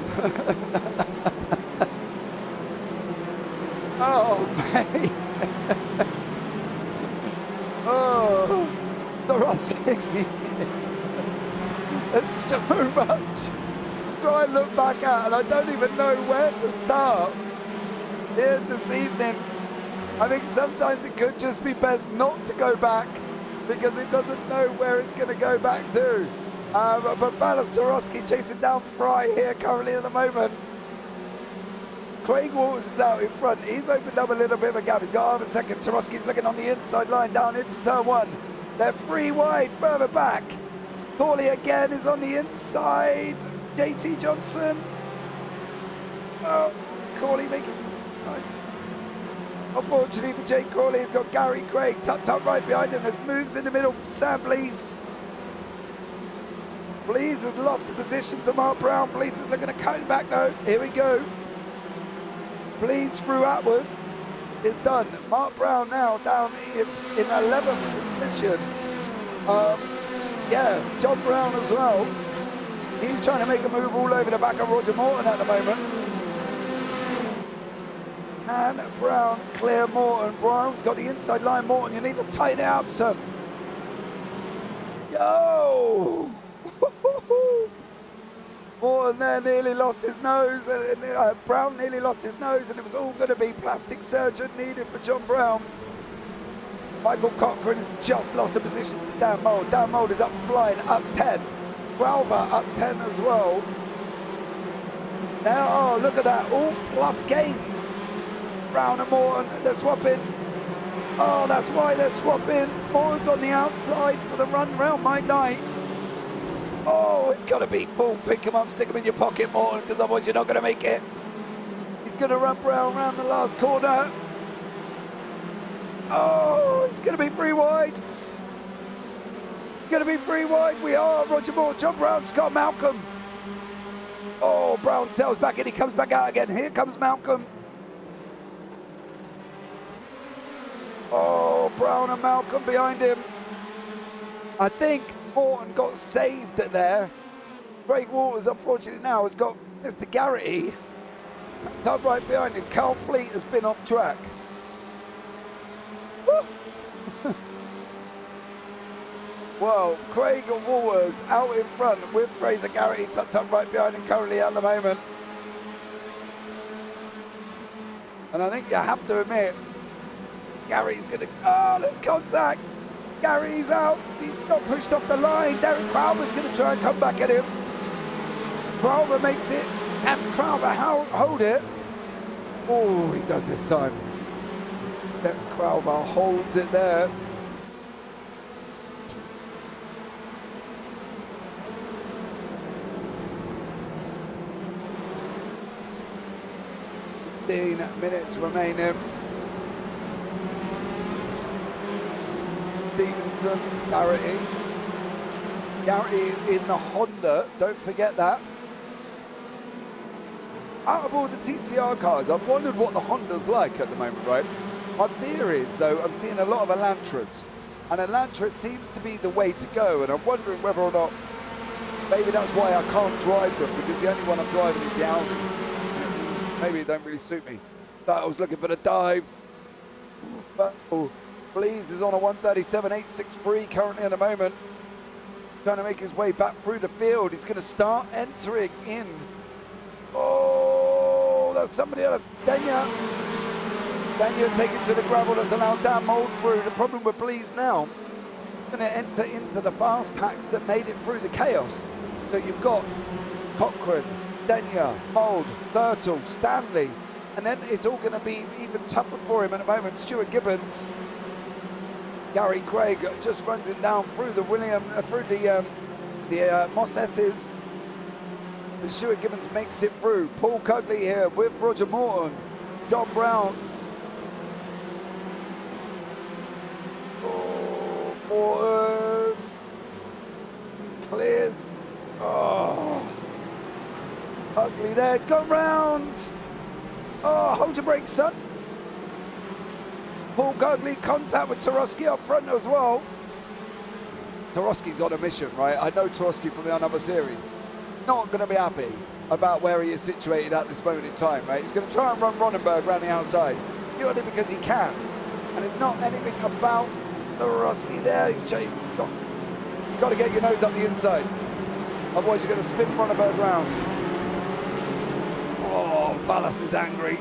Oh, mate. Oh, Tarosky. There's so much. Try and look back at, and I don't even know where to start here this evening. I think sometimes it could just be best not to go back because it doesn't know where it's going to go back to. But Ballas Tarosky chasing down Fry here currently at the moment. Craig Waters is out in front. He's opened up a little bit of a gap. He's got half a second. Tarosky's looking on the inside line down into turn 1. They're 3 wide further back. Corley again is on the inside. JT Johnson. Oh, Corley making. Unfortunately for Jake Corley, he's got Gary Craig tucked up right behind him. There's moves in the middle. Sam Blease. Blease has lost the position to Mark Brown. Blease is looking to cut him back though. Here we go. Blease through Atwood is done. Mark Brown now down in 11th position. Yeah, John Brown as well. He's trying to make a move all over the back of Roger Morton at the moment. Can Brown clear Morton? Brown's got the inside line. Morton, you need to tighten it up, son. Yo! Morton there nearly lost his nose. Brown nearly lost his nose, and it was all going to be plastic surgeon needed for John Brown. Michael Cochrane has just lost a position to Dan Mould. Dan Mould is up flying, up 10. Gralva up 10 as well. Now, oh, look at that, all plus gains. Brown and Morton, they're swapping. Oh, that's why they're swapping. Morton's on the outside for the run round my night. Oh, it's got to be Paul. Pick him up, stick him in your pocket, Morton, because otherwise you're not going to make it. He's going to run Brown around the last corner. Oh, it's going to be 3 wide. Going to be 3 wide. We are. Roger Moore, John Brown, Scott Malcolm. Oh, Brown sails back in. He comes back out again. Here comes Malcolm. Oh, Brown and Malcolm behind him. I think Morton got saved there. Craig Waters, unfortunately, now has got Mr. Garrity tucked right behind him. Carl Fleet has been off track. Well, Craig Waters out in front with Fraser Garrity tucked up right behind him currently at the moment. And I think you have to admit, Gary's going to... Oh, there's contact. Gary's out. He's got pushed off the line. Derek Crowther's going to try and come back at him. Crowther makes it. Can Crowther hold it? Oh, he does this time. Derek Crowther holds it there. Minutes remaining. Stevenson, Garrity in the Honda, don't forget that. Out of all the TCR cars, I've wondered what the Honda's like at the moment, right? My fear is, though, I'm seeing a lot of Elantras, and Elantra seems to be the way to go, and I'm wondering whether or not maybe that's why I can't drive them, because the only one I'm driving is the Audi. Maybe it don't really suit me. But I was looking for the dive. But Blees is on a 137.863 currently at the moment. Trying to make his way back through the field. He's going to start entering in. Oh, that's somebody else. Denya taken to the gravel. That's allowed Dan Mould through. The problem with Blees now, going to enter into the fast pack that made it through the chaos. So you've got Cochrane, Denya, Mould, Thurtle, Stanley, and then it's all going to be even tougher for him at the moment. Stuart Gibbons, Gary Craig just runs him down through the Moss S's. But Stuart Gibbons makes it through. Paul Cugley here with Roger Morton, John Brown. Oh, Morton cleared. Oh. Ugly there, it's gone round. Oh, hold your brakes, son. Paul Cugley, contact with Tarosky up front as well. Tarosky's on a mission, right? I know Tarosky from the another series. Not going to be happy about where he is situated at this moment in time, right? He's going to try and run Ronenberg around the outside, purely because he can. And it's not anything about Tarosky there. You've got to get your nose up the inside. Otherwise, you're going to spin Ronenberg round. Oh, Ballas is angry.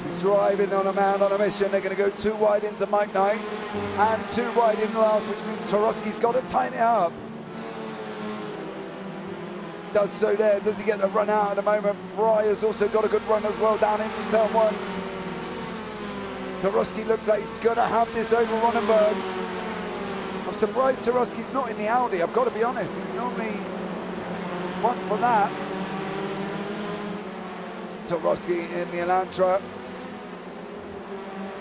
He's driving on a man on a mission. They're going to go 2 wide into Mike Knight and 2 wide in last, which means Tarosky's got to tighten it up. Does so there. Does he get the run out at the moment? Fry has also got a good run as well down into turn 1. Tarosky looks like he's going to have this over Ronenberg. I'm surprised Tarosky's not in the Audi. I've got to be honest. He's normally one for that. Tarosky in the Elantra.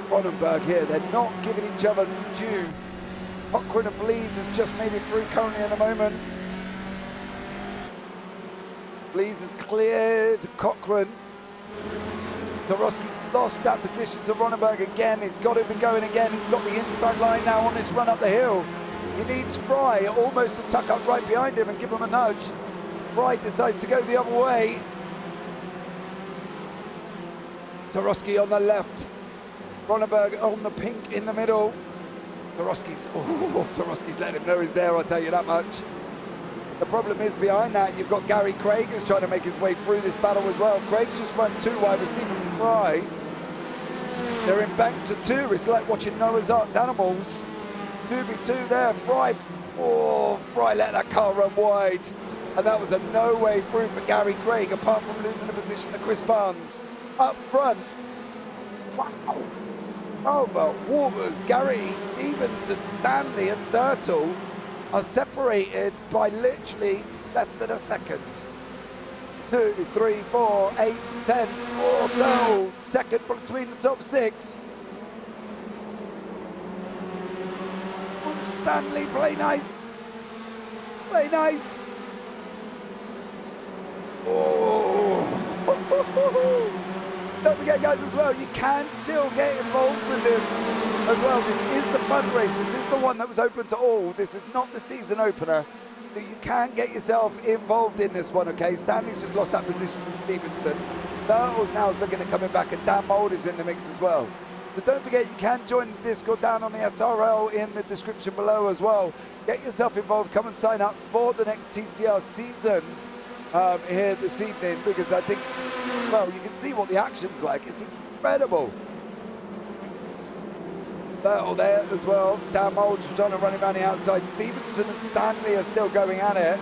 Ronenberg here, they're not giving each other due. Cochrane and Blees has just made it through currently at the moment. Blees has cleared Cochrane. Tarosky's lost that position to Ronenberg again. He's got it going again. He's got the inside line now on this run up the hill. He needs Fry almost to tuck up right behind him and give him a nudge. Fry decides to go the other way. Tarosky on the left, Ronenberg on the pink in the middle. Tarosky's letting him know he's there, I'll tell you that much. The problem is behind that, you've got Gary Craig who's trying to make his way through this battle as well. Craig's just run 2 wide with Stephen Fry. They're in banks of 2. It's like watching Noah's Ark's animals. 2v2 there, Fry. Oh, Fry let that car run wide. And that was a no way through for Gary Craig, apart from losing the position to Chris Barnes. Up front. Wow. Oh, but Waters, Gary, Stevenson, Stanley and Thurtle are separated by literally less than a second. 2, 3, 4, 8, 10, 4, Thurtle, second between the top 6. Oh, Stanley, play nice. Play nice. Oh. Don't forget, guys, as well, you can still get involved with this as well. This is the fundraiser. This is the one that was open to all. This is not the season opener. So you can get yourself involved in this one, okay? Stanley's just lost that position to Stevenson. Thurtles now is looking at coming back, and Dan Mould is in the mix as well. So don't forget, you can join the Discord down on the SRL in the description below as well. Get yourself involved. Come and sign up for the next TCR season here this evening, because I think, well, you can see what the action's like. It's incredible. Thurtle there as well. Dan Mould trying to run him around the outside. Stevenson and Stanley are still going at it.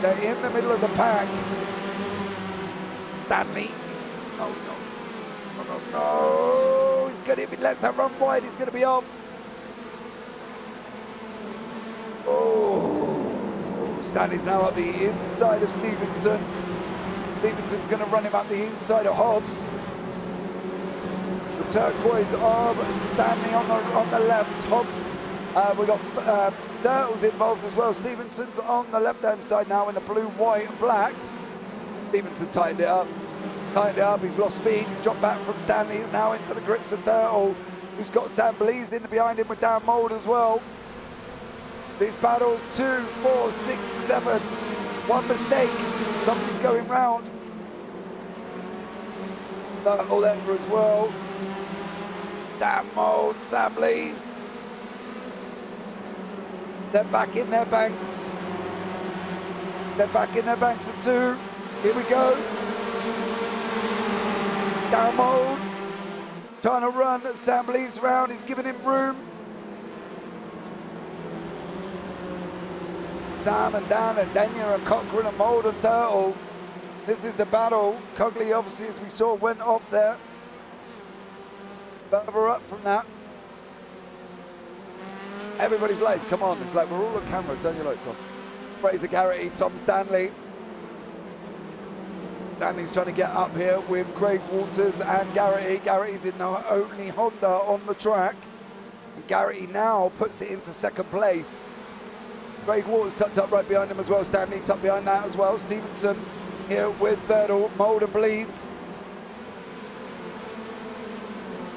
They're in the middle of the pack. Stanley. Oh, no. Oh, no, no. He's good. If he lets that run wide, he's going to be off. Oh. Stanley's now at the inside of Stevenson. Stevenson's going to run him up the inside of Hobbs. The turquoise of Stanley on the left. Hobbs. We've got Thurtle's involved as well. Stevenson's on the left-hand side now in the blue, white and black. Stevenson tightened it up. He's lost speed. He's dropped back from Stanley. He's now into the grips of Thurtle, who's got Sam Bleased in behind him with Dan Mould as well. These battles, 2, 4, 6, 7. One mistake. Somebody's going round. Thurtle there as well. Dan Mould, Sam Bleased. They're back in their banks. They're back in their banks at 2. Here we go. Dan Mould trying to run Sam Bleased round. He's giving him room. Sam and Dan and Denya and Cochrane and Mould and Thurtle. This is the battle. Cogley, obviously, as we saw, went off there. Further up from that. Everybody's lights, come on. It's like we're all on camera. Turn your lights on. Fraser Garrity, Tom Stanley. Stanley's trying to get up here with Craig Waters and Garrity. Garrity's in the only Honda on the track. And Garrity now puts it into second place. Craig Waters tucked up right behind him as well. Stanley tucked behind that as well. Stevenson here with Thurtle, Mould and Bleased.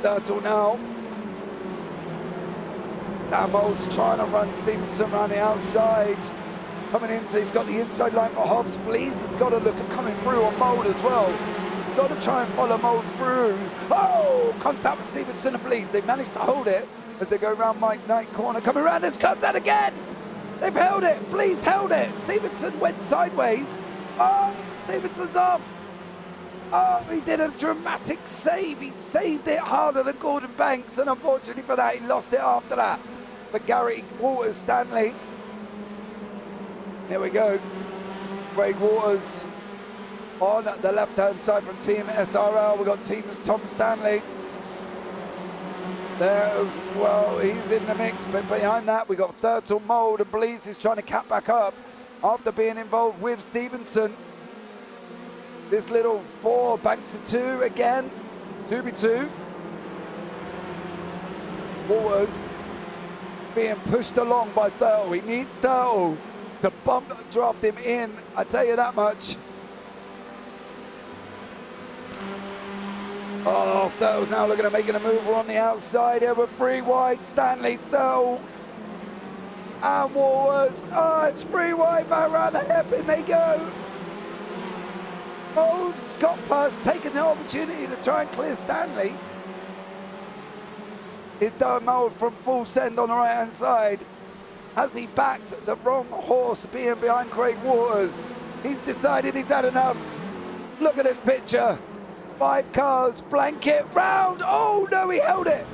Thurtle now. Dan Mould's trying to run Stevenson around the outside. Coming into, he's got the inside line for Hobbs. Bleased has got to look at coming through on Mould as well. Got to try and follow Mould through. Oh, contact with Stevenson and Bleased. They managed to hold it as they go around Mike Knight corner. Coming around, it's contact again. They've held it. Bleased held it. Stevenson went sideways. Oh, Stevenson's off. Oh, he did a dramatic save. He saved it harder than Gordon Banks, and unfortunately for that, he lost it after that. But Gary Waters, Stanley. Here we go. Craig Waters on the left-hand side from Team SRL. We've got Team Tom Stanley there as well. He's in the mix, but behind that, we've got Thurtle, Mould, and Bleased is trying to cap back up after being involved with Stevenson. This little 4 banks of 2 again. 2v2. Waters being pushed along by Thurtle. He needs Thurtle to draft him in, I tell you that much. Oh, Thurtle's now looking at making a move on the outside here with 3 wide. Stanley, Thurtle, and Waters. Oh, it's 3 wide, back around the hairpin they go. Oh, Scott Purse taking the opportunity to try and clear Stanley. Is Dan Mould from full send on the right hand side. Has he backed the wrong horse being behind Craig Waters? He's decided he's had enough. Look at this picture. 5 cars, blanket round. Oh no, he held it.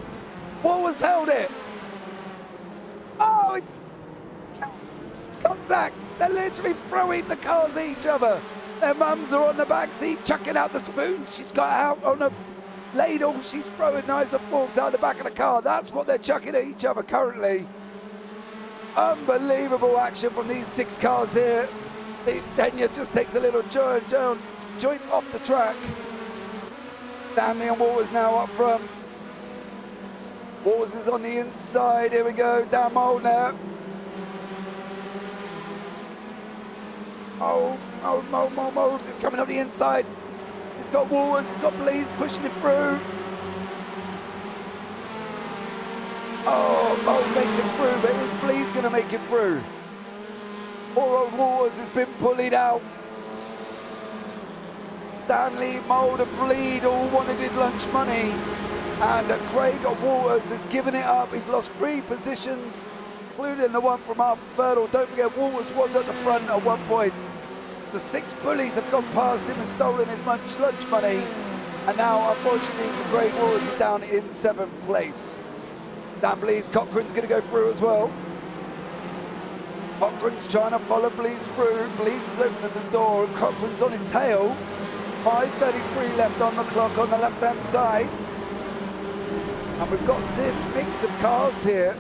Waters held it. Oh, it's contact. They're literally throwing the cars at each other. Their mums are on the back seat chucking out the spoons she's got out on ladle. She's throwing knives and forks out the back of the car. That's what they're chucking at each other currently. Unbelievable action from these 6 cars here. Denya just takes a little joint off the track. Stanley and Waters now up front. Waters is on the inside. Here we go. Down Mould now. Mould is coming up the inside. He's got Waters, he's got Blease pushing him through. Oh, Mould makes it through, but is Blease going to make it through? Poor old Waters has been bullied out. Stanley, Mould and Bleed all wanted his lunch money. And Craig Waters has given it up. He's lost 3 positions, including the one from Arthur Fertile. Don't forget, Waters was at the front at one point. The 6 bullies have gone past him and stolen his lunch money. And now, unfortunately, for Craig Waters, he's down in 7th place. Dan Blease, Cochrane's going to go through as well. Cochrane's trying to follow Blease through. Blease is opening the door and Cochrane's on his tail. 5:33 left on the clock on the left-hand side. And we've got this mix of cars here.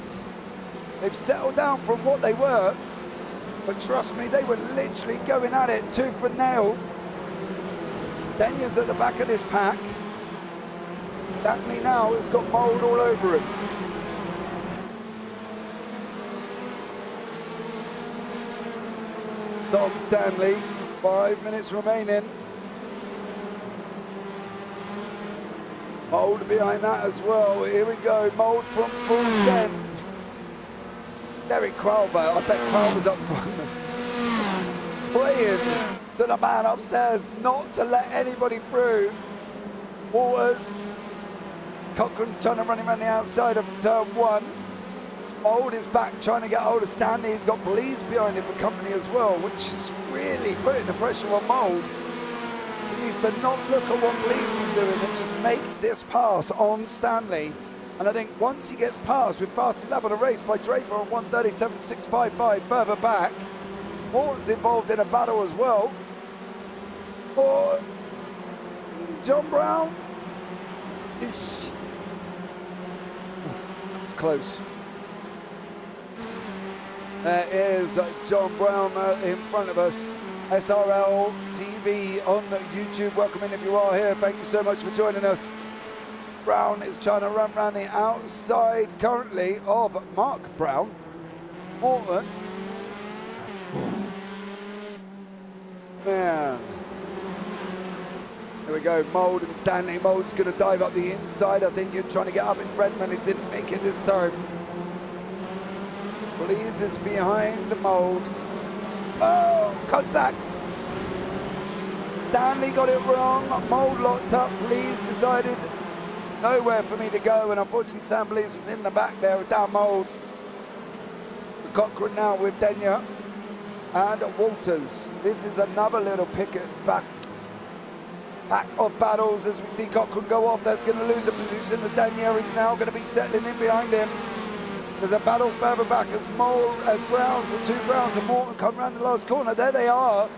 They've settled down from what they were. But trust me, they were literally going at it tooth and nail. Denya's at the back of this pack. Stanley now has got Mould all over him. Tom Stanley, 5 minutes remaining. Mould behind that as well. Here we go, Mould from full send. Derek Crowver, I bet Crowver's up front. Just praying to the man upstairs not to let anybody through. Waters. Cochrane's trying to run him around the outside of turn 1. Mould is back trying to get hold of Stanley. He's got Blease behind him for company as well, which is really putting the pressure on Mould. He needs to not look at what Blease is doing and just make this pass on Stanley. And I think once he gets past with fastest lap of the race by Draper on 1:37.655 further back, Morton's involved in a battle as well. Or John Brown. It's close. There is John Brown in front of us. SRL TV on YouTube. Welcome in if you are here. Thank you so much for joining us. Brown is trying to run around the outside currently of Mark Brown. Morton. Man. Here we go, Mould and Stanley. Mould's going to dive up the inside. I think you're trying to get up in Redmond. It didn't make it this time. Blease is behind Mould. Oh, contact. Stanley got it wrong. Mould locked up. Blease decided nowhere for me to go, and unfortunately Sam Blease was in the back there with down Mould. Cochrane now with Denya and Waters. This is another little pack of battles as we see Cochrane go off. That's going to lose a position. The Denya is now going to be settling in behind him. There's a battle further back as Browns, the 2 Browns and Morton come around the last corner. There they are.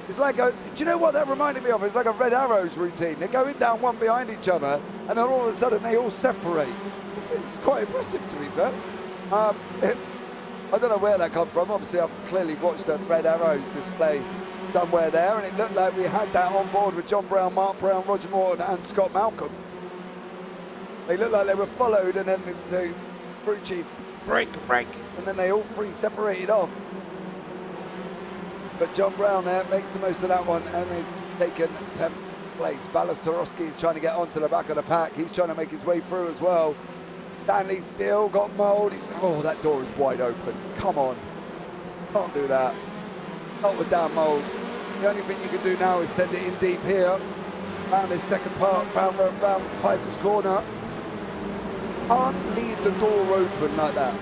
It's like do you know what that reminded me of? It's like a Red Arrows routine. They're going down one behind each other, and then all of a sudden they all separate. It's quite impressive to me, fair. I don't know where that come from. Obviously, I've clearly watched a Red Arrows display somewhere there, and it looked like we had that on board with John Brown, Mark Brown, Roger Morton, and Scott Malcolm. They looked like they were followed, and then the crew chief break, and then they all 3 separated off. But John Brown there makes the most of that one and is taken 10th place. Ballastarowski is trying to get onto the back of the pack. He's trying to make his way through as well. Stanley still got Mould. Oh, that door is wide open. Come on. Can't do that. Not with Dan Mould. The only thing you can do now is send it in deep here. Round his second part, round Piper's corner. Can't leave the door open like that.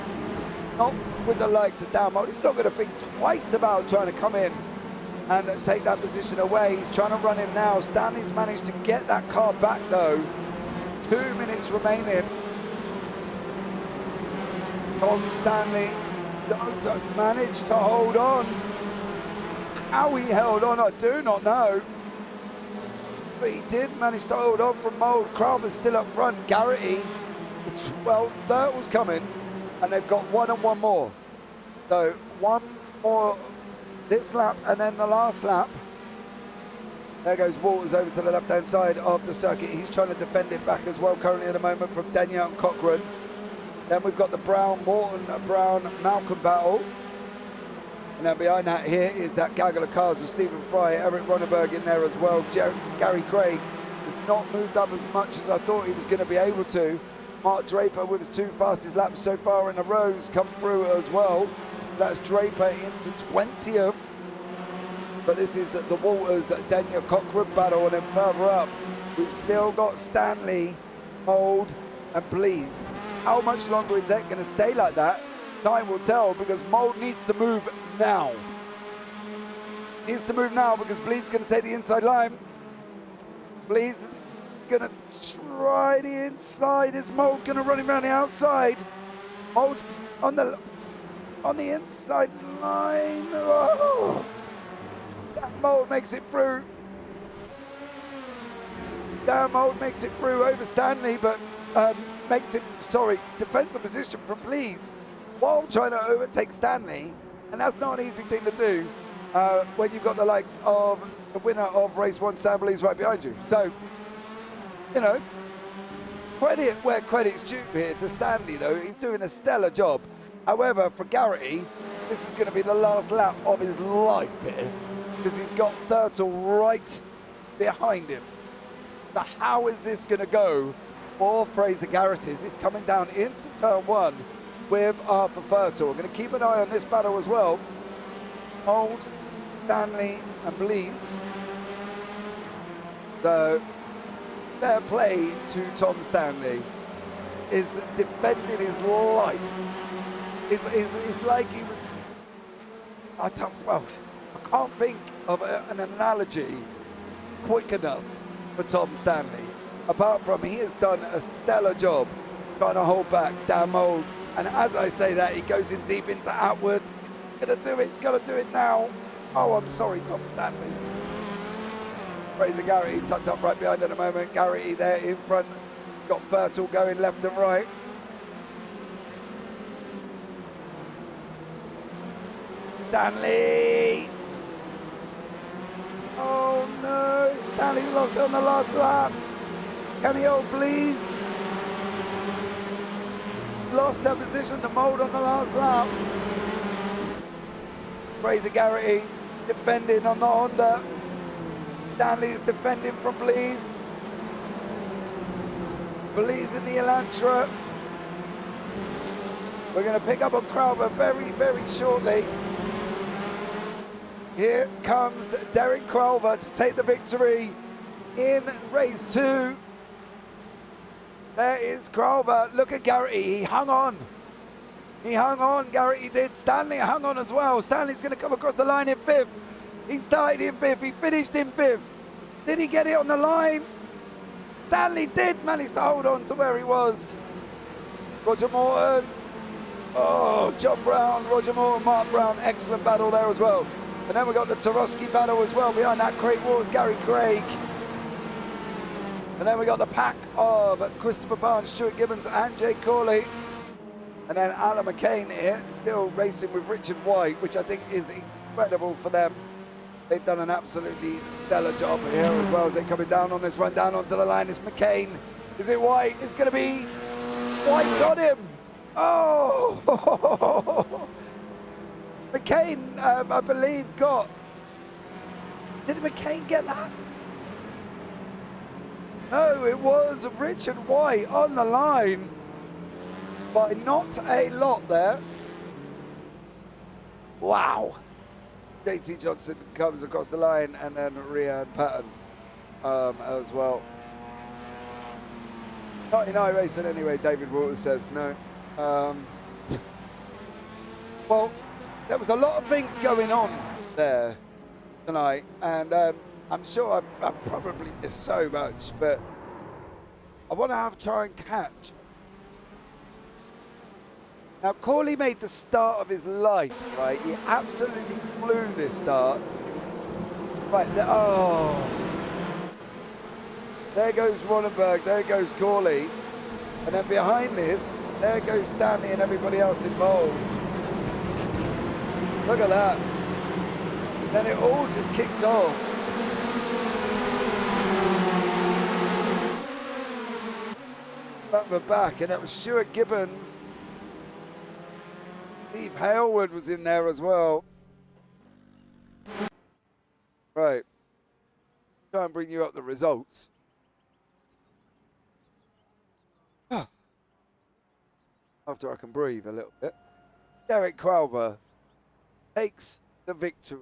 Not with the likes of Dan Mould. He's not going to think twice about trying to come in and take that position away. He's trying to run in now. Stanley's managed to get that car back though. 2 minutes remaining. Tom Stanley does manage to hold on. How he held on, I do not know. but he did manage to hold on from Mould. Crowther's still up front. Garrity, well, Thurtle's coming, and they've got one and one more. So one more this lap, and then the last lap. There goes Walters over to the left-hand side of the circuit. He's trying to defend it back as well currently at the moment from Daniel and Cochrane. Then we've got the Brown-Malcolm battle. And then behind that here is that gaggle of cars with Stephen Fry, Eric Ronneberg in there as well. Gary Craig has not moved up as much as I thought he was going to be able to. Mark Draper with his 2 fastest laps so far in a row has come through as well. That's Draper into 20th. But it is the Walters, Daniel Cochrane battle, and then further up, we've still got Stanley, Mould, and Blees. How much longer is that going to stay like that? Time will tell, because Mould needs to move now. Needs to move now because Bleed's going to take the inside line. Bleed's going to try the inside. Is Mould going to run him around the outside? Mould's on the inside line. Oh. That Mould makes it through. That Mould makes it through over Stanley, but defends the position from Blees while trying to overtake Stanley, and that's not an easy thing to do when you've got the likes of the winner of race 1, Sam Blees, right behind you. So, you know, credit where credit's due here to Stanley, though. He's doing a stellar job. However, for Garrity, this is going to be the last lap of his life here, because he's got Thurtle right behind him. Now, how is this going to go for Fraser Garrity? He's coming down into turn 1 with Arthur Thurtle. We're going to keep an eye on this battle as well. Mould, Stanley, and Blees. So, fair play to Tom Stanley. Is defending his life. It's like he was. I can't think of an analogy quick enough for Tom Stanley. Apart from he has done a stellar job trying to hold back Dan Mould. And as I say that, he goes in deep into Atwood. Gotta do it now. Oh, I'm sorry, Tom Stanley. Fraser Garrity tucked up right behind at the moment. Garrity there in front. Got Thurtle going left and right. Stanley! Oh no, Stanley lost on the last lap. Can he hold Bleeds? Lost that position to Mould on the last lap. Fraser Garrity defending on the Honda. Stanley's defending from Bleeds. Bleeds in the Elantra. We're going to pick up on Crowther very, very shortly. Here comes Derek Crowther to take the victory in race 2. There is Crowther. Look at Garrity. He hung on. He hung on. Garrity did. Stanley hung on as well. Stanley's going to come across the line in 5th. He started in 5th. He finished in 5th. Did he get it on the line? Stanley did manage to hold on to where he was. Roger Morton. Oh, John Brown, Roger Morton, Mark Brown. Excellent battle there as well. And then we've got the Tarosky battle as well. Behind that, Craig Waters, Gary Craig. And then we got the pack of Christopher Barnes, Stuart Gibbons, and Jay Corley. And then Alan McCain here, still racing with Richard White, which I think is incredible for them. They've done an absolutely stellar job here as well as they're coming down on this run down onto the line. It's McCain. Is it White? It's going to be White. Got him. Oh! McCain, I believe, got. Did McCain get that? No, it was Richard White on the line, by not a lot there. Wow. JT Johnson comes across the line, and then Rhian Patton as well. 99 racing anyway, David Waters says no. Well, there was a lot of things going on there tonight, and I'm sure I probably missed so much, but I want to try and catch. Now, Corley made the start of his life, right? He absolutely blew this start. Right, There goes Ronenberg, there goes Corley. And then behind this, there goes Stanley and everybody else involved. Look at that. Then it all just kicks off. But we're back, and it was Stuart Gibbons. Steve Hailwood was in there as well. Right. Try and bring you up the results. After I can breathe a little bit. Derek Crowber takes the victory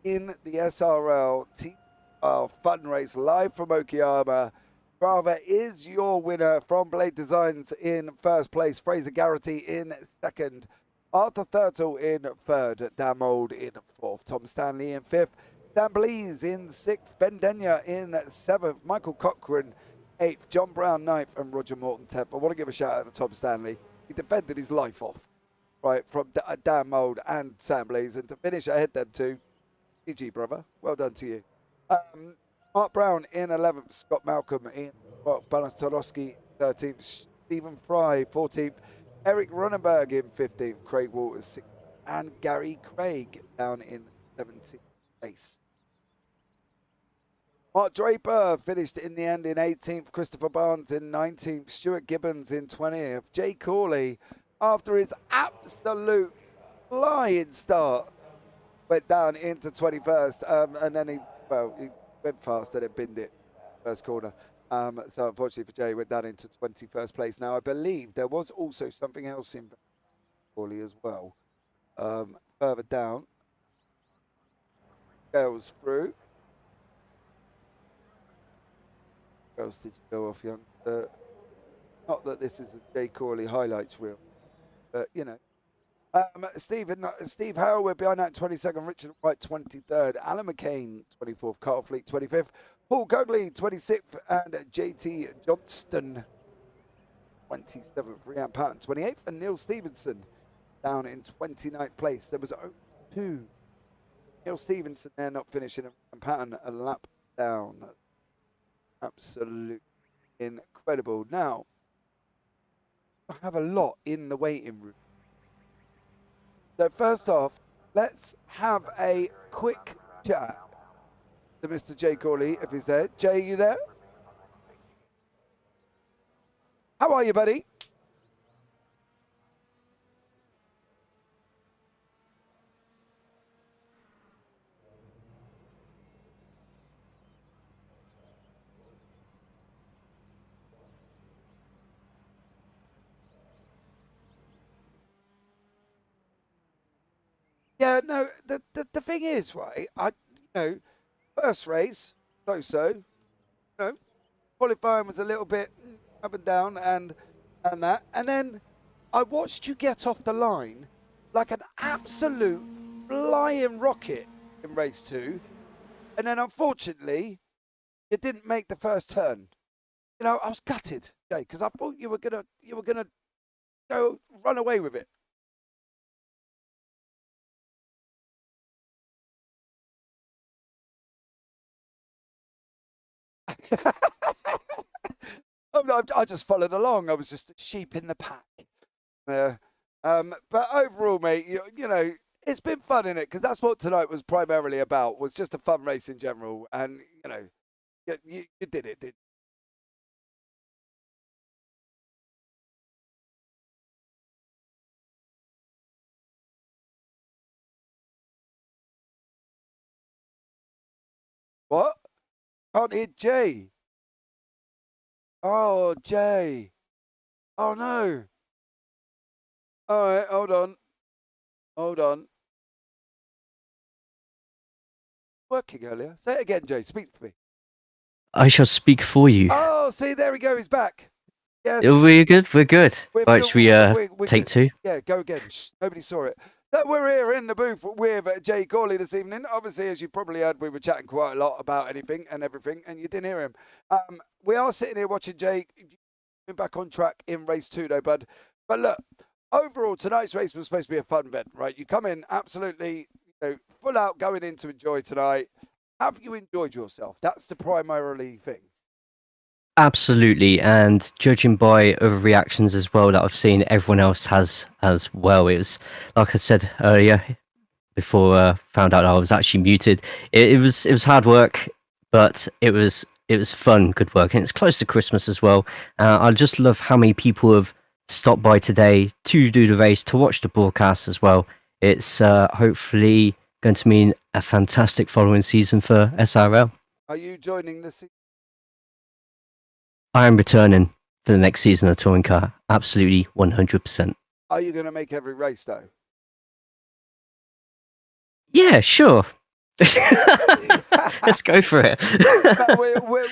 in the SRL TCR fun race live from Okayama. Crowber is your winner from Blade Designs in first place. Fraser Garrity in second. Arthur Thurtle in third. Dan Mould in fourth. Tom Stanley in fifth. Dan Blees in sixth. Ben Denya in seventh. Michael Cochran eighth. John Brown ninth. And Roger Morton 10th. I want to give a shout out to Tom Stanley. He defended his life off, right, from Dan Mould and Sam Blees. And to finish ahead them two, GG, brother. Well done to you. Mark Brown in 11th. Scott Malcolm in 12th. Balance Torowski 13th. Stephen Fry 14th. Eric Ronenberg in 15th. Craig Waters 16th. And Gary Craig down in 17th place. Mark Draper finished in the end in 18th. Christopher Barnes in 19th. Stuart Gibbons in 20th. Jay Corley, after his absolute flying start, went down into 21st. And then he went fast and it binned it first corner. So unfortunately for Jay, he went down into 21st place. Now, I believe there was also something else in Corley as well. Further down, goes through. Where else did you go off, young? Not that this is a Jay Corley highlights reel, but you know. Steve Howell, we're behind that 22nd. Richard White 23rd. Alan McCain 24th. Carl Fleet 25th. Paul Cogley 26th. And JT Johnston 27th. Rhiannon Patton 28th. And Neil Stevenson down in 29th place. There was only two. Neil Stevenson there not finishing, and Patton a lap down. Absolutely incredible. Now, I have a lot in the waiting room. So first off, let's have a quick chat to Mr. Jay Corley, if he's there. Jay, you there? How are you, buddy? Yeah, no, the thing is, right, first race, so, qualifying was a little bit up and down and that. And then I watched you get off the line like an absolute flying rocket in race 2. And then unfortunately, you didn't make the first turn. You know, I was gutted, Jay, because I thought you were gonna go run away with it. I just followed along. I was just a sheep in the pack. But overall, mate, you know, it's been fun, innit? Because that's what tonight was primarily about, was just a fun race in general. And, you know, you did it, didn't you? What? Can't hear Jay. Oh, Jay. Oh, no. All right, hold on. Hold on. Working earlier. Say it again, Jay. Speak to me. I shall speak for you. Oh, see, there we go. He's back. Yes. We're good. We're good. Right, should we take two? Yeah, go again. Shh, nobody saw it. So we're here in the booth with Jay Corley this evening. Obviously, as you probably heard, we were chatting quite a lot about anything and everything, and you didn't hear him. We are sitting here watching Jay back on track in race 2, though, bud. But look, overall, tonight's race was supposed to be a fun event, right? You come in absolutely, full out, going in to enjoy tonight. Have you enjoyed yourself? That's the primarily thing. Absolutely, and judging by other reactions as well that I've seen everyone else has as well, it was, like I said earlier, before I found out I was actually muted, it was hard work, but it was fun, good work, and it's close to Christmas as well. I just love how many people have stopped by today to do the race, to watch the broadcast as well. It's hopefully going to mean a fantastic following season for SRL. Are you joining the season? I am returning for the next season of Touring Car. Absolutely 100%. Are you going to make every race, though? Yeah, sure. Let's go for it.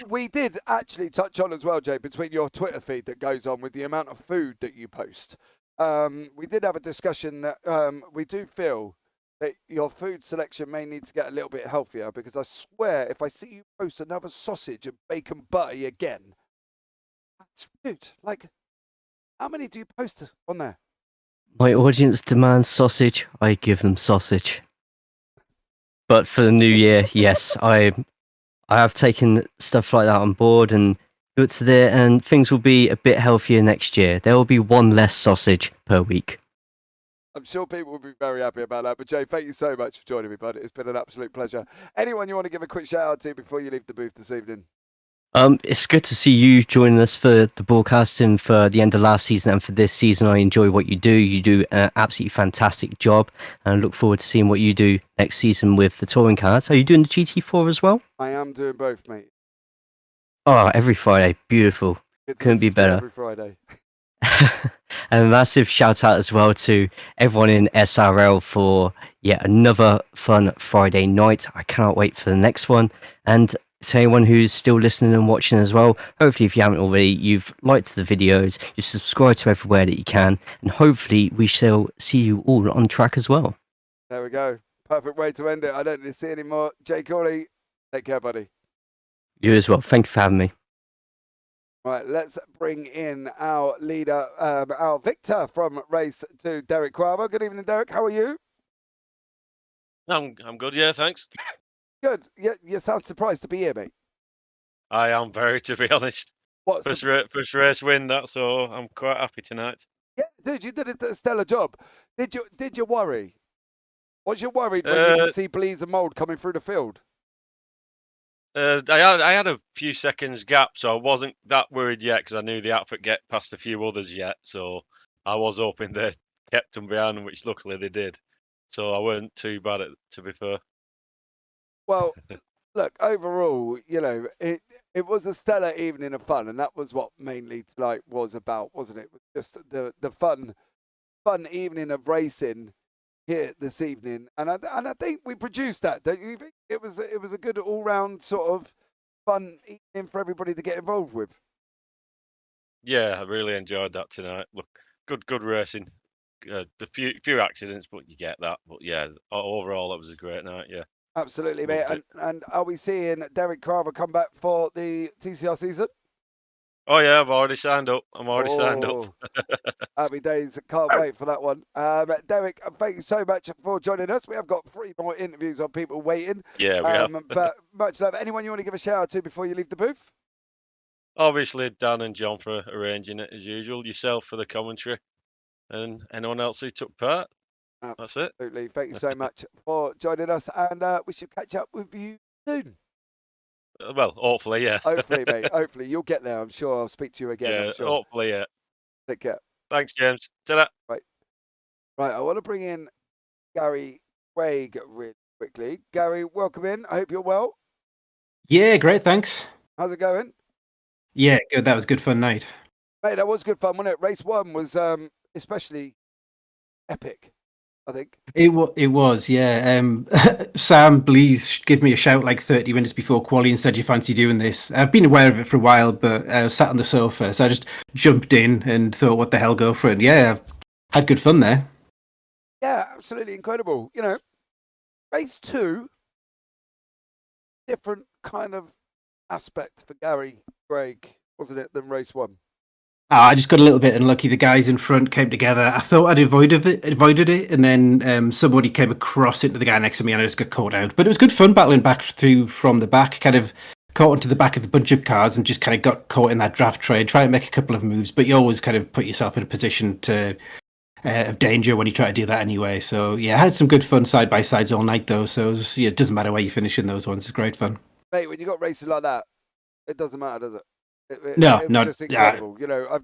we did actually touch on as well, Jay, between your Twitter feed that goes on with the amount of food that you post. We did have a discussion that we do feel that your food selection may need to get a little bit healthier, because I swear if I see you post another sausage and bacon butty again, that's rude. Like, how many do you post on there? My audience demands sausage. I give them sausage. But for the new year, yes, I have taken stuff like that on board and good to there, and things will be a bit healthier next year. There will be one less sausage per week. I'm sure people will be very happy about that. But Jay, thank you so much for joining me, bud. It's been an absolute pleasure. Anyone you want to give a quick shout out to before you leave the booth this evening? It's good to see you joining us for the broadcasting for the end of last season and for this season. I enjoy what you do. You do an absolutely fantastic job, and I look forward to seeing what you do next season with the touring cars. Are you doing the GT4 as well? I am doing both, mate. Oh, every Friday. Beautiful. Couldn't be better. Every Friday. And a massive shout out as well to everyone in SRL for yet another fun Friday night. I cannot wait for the next one. And to anyone who's still listening and watching as well, hopefully if you haven't already, you've liked the videos, you've subscribed to everywhere that you can, and hopefully we shall see you all on track as well. There we go. Perfect way to end it. I don't need to see any more. Jay Corley, take care, buddy. You as well. Thank you for having me. Right, let's bring in our leader, our victor from race 2, Derek Kramer. Good evening, Derek. How are you? I'm good, yeah, thanks. Good. You sound surprised to be here, mate. I am very, to be honest. What? First race win, that's all. I'm quite happy tonight. Yeah, dude, you did a stellar job. Did you worry? Was you worried when you could see Bleeze and Mould coming through the field? I had a few seconds gap, so I wasn't that worried yet because I knew the outfit get past a few others yet. So I was hoping they kept them behind, which luckily they did. So I weren't too bad at, to be fair. Well, look, overall, you know, it was a stellar evening of fun, and that was what mainly tonight was about, wasn't it? Just the fun evening of racing here this evening, and I think we produced that. Don't you think it was a good all round sort of fun evening for everybody to get involved with? Yeah, I really enjoyed that tonight. Look, good racing. The few accidents, but you get that. But yeah, overall, that was a great night. Yeah. Absolutely, mate. And are we seeing Derek Carver come back for the TCR season? Oh yeah, I've already signed up. I'm already signed up. Happy days. Can't wait for that one. Derek, thank you so much for joining us. We have got 3 more interviews on people waiting. Yeah, we have. But much love. Anyone you want to give a shout out to before you leave the booth? Obviously, Dan and John for arranging it as usual. Yourself for the commentary, and anyone else who took part. That's it. Absolutely. Thank you so much for joining us, and we should catch up with you soon. Well, hopefully, yeah. Hopefully, mate. Hopefully, you'll get there. I'm sure I'll speak to you again. Yeah, I'm sure. hopefully, yeah. Take care. Thanks, James. Ta-da. Right. I want to bring in Gary Craig really quickly. Gary, welcome in. I hope you're well. Yeah, great. Thanks. How's it going? Yeah, good. That was a good fun night. Mate, that was good fun, wasn't it? Race 1 was especially epic, I think. It was, yeah. Sam, please give me a shout like 30 minutes before quali and said you fancy doing this. I've been aware of it for a while, but I was sat on the sofa, so I just jumped in and thought, what the hell, go for it. And yeah, I've had good fun there. Yeah, absolutely incredible. You know, race 2, different kind of aspect for Gary Craig, wasn't it, than race 1? I just got a little bit unlucky. The guys in front came together. I thought I'd avoided it, and then somebody came across into the guy next to me, and I just got caught out. But it was good fun battling back through from the back, kind of caught onto the back of a bunch of cars and just kind of got caught in that draft trade, try and make a couple of moves, but you always kind of put yourself in a position to of danger when you try to do that anyway. So yeah, I had some good fun side by sides all night though. So it doesn't matter where you finish in those ones. It's great fun. Mate, when you got racing like that, it doesn't matter, does it? It No, was just incredible. You know,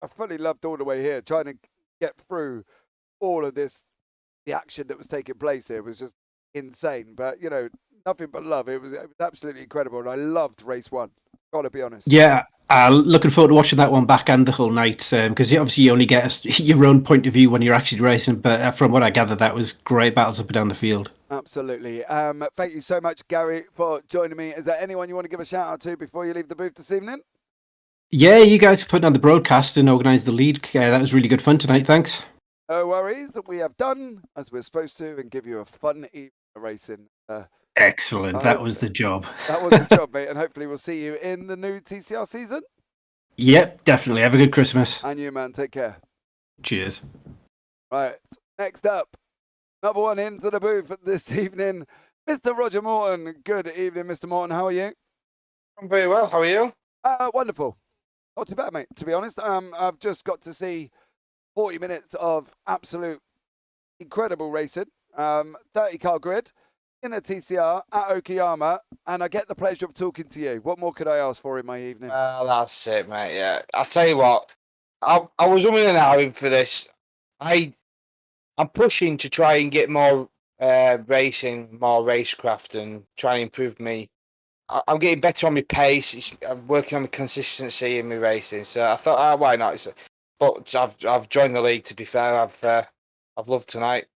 I fully loved all the way here, trying to get through all of this. The action that was taking place here was just insane. But you know, nothing but love. It was absolutely incredible, and I loved race 1. Gotta be honest. Yeah, looking forward to watching that one back and the whole night, because obviously you only get your own point of view when you're actually racing. But from what I gather, that was great battles up and down the field. Absolutely. Thank you so much, Gary, for joining me. Is there anyone you want to give a shout out to before you leave the booth this evening? Yeah, you guys for putting on the broadcast and organised the lead. That was really good fun tonight. Thanks. No worries. We have done as we're supposed to and give you a fun evening of racing. Excellent. That was the job. That was the job, mate. And hopefully we'll see you in the new TCR season. Yep, definitely. Have a good Christmas. And you, man. Take care. Cheers. Right. Next up, number one into the booth this evening, Mr. Roger Morton. Good evening, Mr. Morton. How are you? I'm very well. How are you? Wonderful. Not too bad, mate, to be honest. I've just got to see 40 minutes of absolute incredible racing. 30-car grid in a TCR at Okayama, and I get the pleasure of talking to you. What more could I ask for in my evening? That's it, mate. Yeah, I'll tell you what. I was umming and ahhing for this. I'm pushing to try and get more racing, more racecraft, and try and improve me. I'm getting better on my pace. I'm working on the consistency in my racing. So I thought, why not? But I've joined the league. To be fair, I've loved tonight.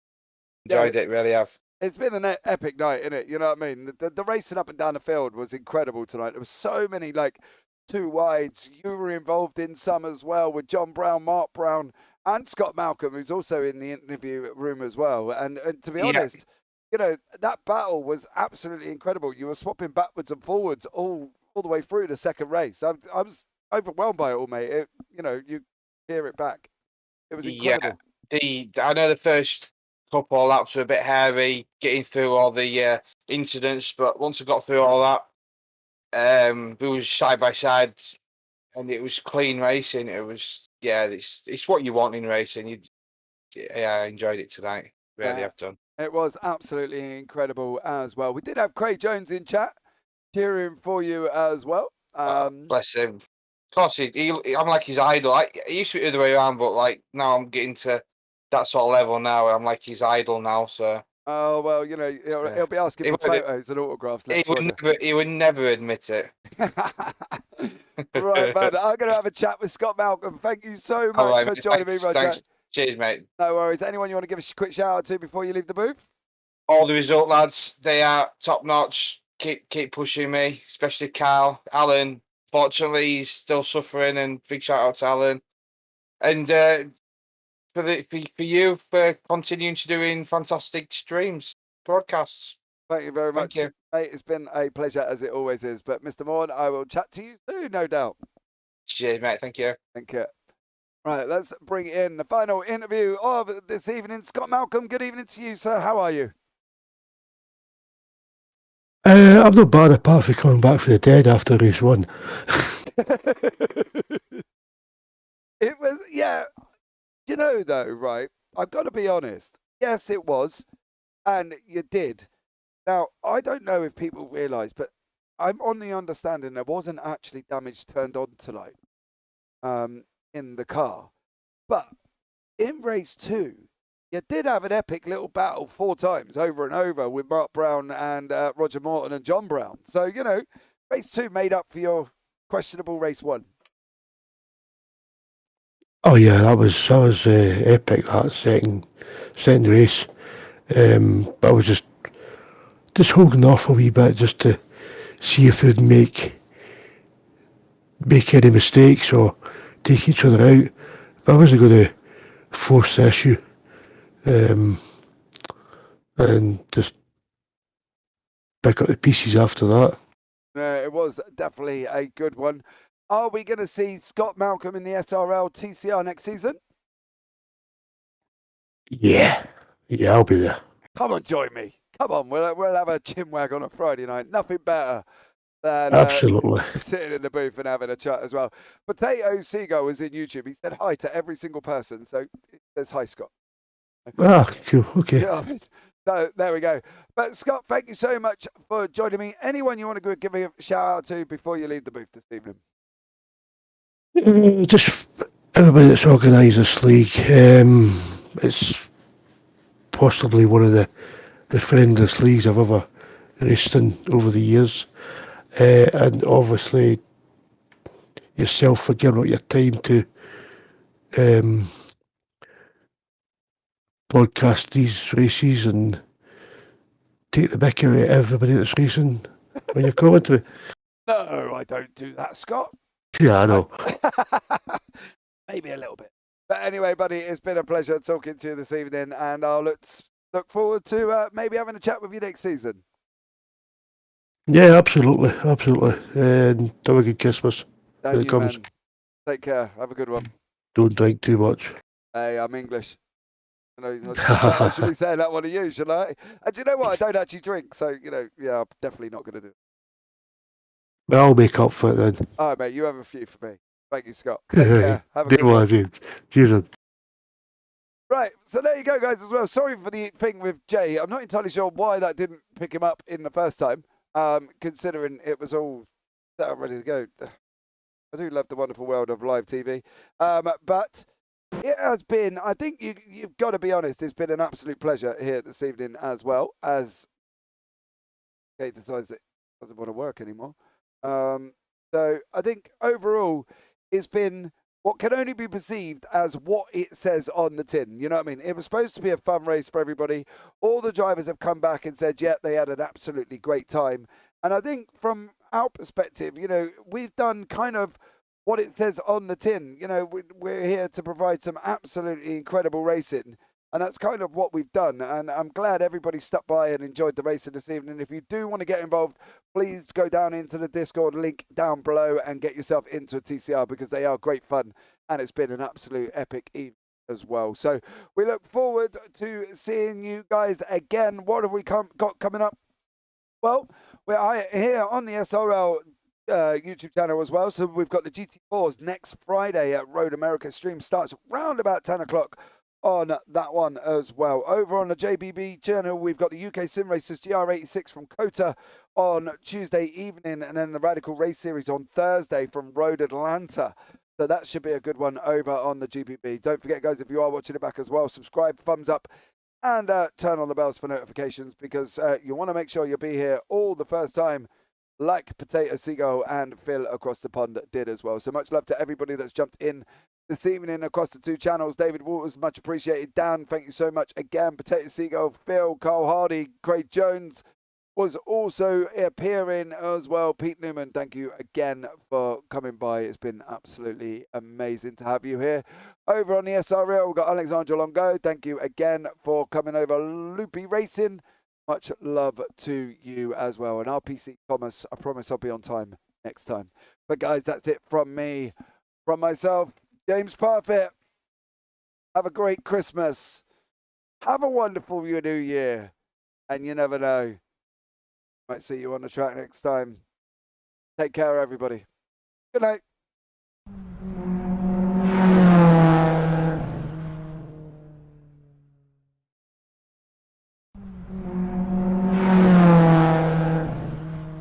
Enjoyed it, really have. It's been an epic night, isn't it? You know what I mean? The racing up and down the field was incredible tonight. There was so many, like, two wides. You were involved in some as well with John Brown, Mark Brown, and Scott Malcolm, who's also in the interview room as well. And to be honest, you know, that battle was absolutely incredible. You were swapping backwards and forwards all the way through the second race. I was overwhelmed by it all, mate. You know, you hear it back. It was incredible. Yeah, I know the first couple of laps were a bit hairy, getting through all the incidents, but once I got through all that, we was side by side, and it was clean racing. It was, it's what you want in racing. I enjoyed it tonight. Really, I've done. It was absolutely incredible as well. We did have Craig Jones in chat, cheering for you as well. Bless him. Of course, I'm like his idol. It used to be the other way around, but like now I'm getting to that sort of level now. I'm like his idol now, so. Oh, well, you know, he'll be asking for photos and autographs. He would never admit it. Right, man. I'm going to have a chat with Scott Malcolm. Thank you so much for joining me, Roger. Thanks. Cheers, mate. No worries. Anyone you want to give a quick shout out to before you leave the booth? All the result lads, they are top notch. Keep pushing me, especially Carl. Alan, fortunately, he's still suffering, and big shout out to Alan. And for you for continuing to doing fantastic streams, broadcasts. Thank you very much, mate. It's been a pleasure as it always is. But Mr. Morton, I will chat to you soon, no doubt. Cheers, mate. Thank you. Thank you. Right, let's bring in the final interview of this evening. Scott Malcolm, good evening to you, sir. How are you? I'm not bad apart from coming back for the dead after race 1. It was, yeah. You know, though, right? I've got to be honest. Yes, it was. And you did. Now, I don't know if people realise, but I'm on the understanding there wasn't actually damage turned on tonight in the car. But in race 2, you did have an epic little battle 4 times over and over with Mark Brown and Roger Morton and John Brown. So, you know, race 2 made up for your questionable race 1. Oh yeah, that was epic. That second race, but I was just holding off a wee bit just to see if they'd make any mistakes or take each other out. But I wasn't going to force the issue, and just pick up the pieces after that. It was definitely a good one. Are we going to see Scott Malcolm in the SRL TCR next season? Yeah, I'll be there. Come on, join me. Come on, we'll have a chinwag on a Friday night. Nothing better. than Absolutely. sitting in the booth and having a chat as well. Potato Seagull was in YouTube. He said hi to every single person. So it says hi, Scott. Ah, cool. Okay. Yeah, so there we go. But Scott, thank you so much for joining me. Anyone you want to give a shout out to before you leave the booth this evening? Just everybody that's organised this league. It's possibly one of the friendliest leagues I've ever raced in over the years. And obviously yourself for giving up your time to broadcast these races and take the mick out of everybody that's racing when you're commentary. No, I don't do that, Scott. Yeah, I know. Maybe a little bit. But anyway, buddy, it's been a pleasure talking to you this evening, and I'll look forward to maybe having a chat with you next season. Yeah, absolutely. And have a good Christmas. And When it you, comes. man. Take care. Have a good one. Don't drink too much. Hey, I'm English. I should be saying that one to you, should I? And do you know what? I don't actually drink, so, yeah, I'm definitely not going to do it. But I'll make up for it then. All right, mate, you have a few for me. Thank you, Scott. Take care. Have a Do good one. James. Cheers. Then. Right, so there you go, guys, as well. Sorry for the thing with Jay. I'm not entirely sure why that didn't pick him up in the first time, considering it was all set up ready to go. I do love the wonderful world of live TV. But it has been, I think you've got to be honest, it's been an absolute pleasure here this evening as well, as Kate decides it doesn't want to work anymore. So I think overall it's been what can only be perceived as what it says on the tin. You know what I mean? It was supposed to be a fun race for everybody. All the drivers have come back and said, yeah, they had an absolutely great time. And I think from our perspective, we've done kind of what it says on the tin. We're here to provide some absolutely incredible racing. And that's kind of what we've done. And I'm glad everybody stuck by and enjoyed the racing this evening. If you do want to get involved, please go down into the Discord link down below and get yourself into a TCR because they are great fun. And it's been an absolute epic evening as well. So we look forward to seeing you guys again. What have we got coming up? Well, we're here on the SRL YouTube channel as well. So we've got the GT4s next Friday at Road America. Stream starts around about 10 o'clock. On that one as well. Over on the JPB channel, we've got the UK Sim Racers GR86 from Kota on Tuesday evening, and then the Radical Race Series on Thursday from Road Atlanta. So that should be a good one over on the GPB. Don't forget, guys, if you are watching it back as well, subscribe, thumbs up, and turn on the bells for notifications because you want to make sure you'll be here all the first time, like Potato Seagull and Phil across the pond did as well. So much love to everybody that's jumped in this evening across the two channels. David Waters, much appreciated. Dan, thank you so much again. Potato Seagull, Phil, Carl Hardy, Craig Jones was also appearing as well. Pete Newman, thank you again for coming by. It's been absolutely amazing to have you here. Over on the SRL, we've got Alexandra Longo. Thank you again for coming over. Loopy Racing, much love to you as well. And RPC Thomas, I promise I'll be on time next time. But guys, that's it from me, from myself. James Parfitt, have a great Christmas. Have a wonderful New Year. And you never know. Might see you on the track next time. Take care, everybody. Good night.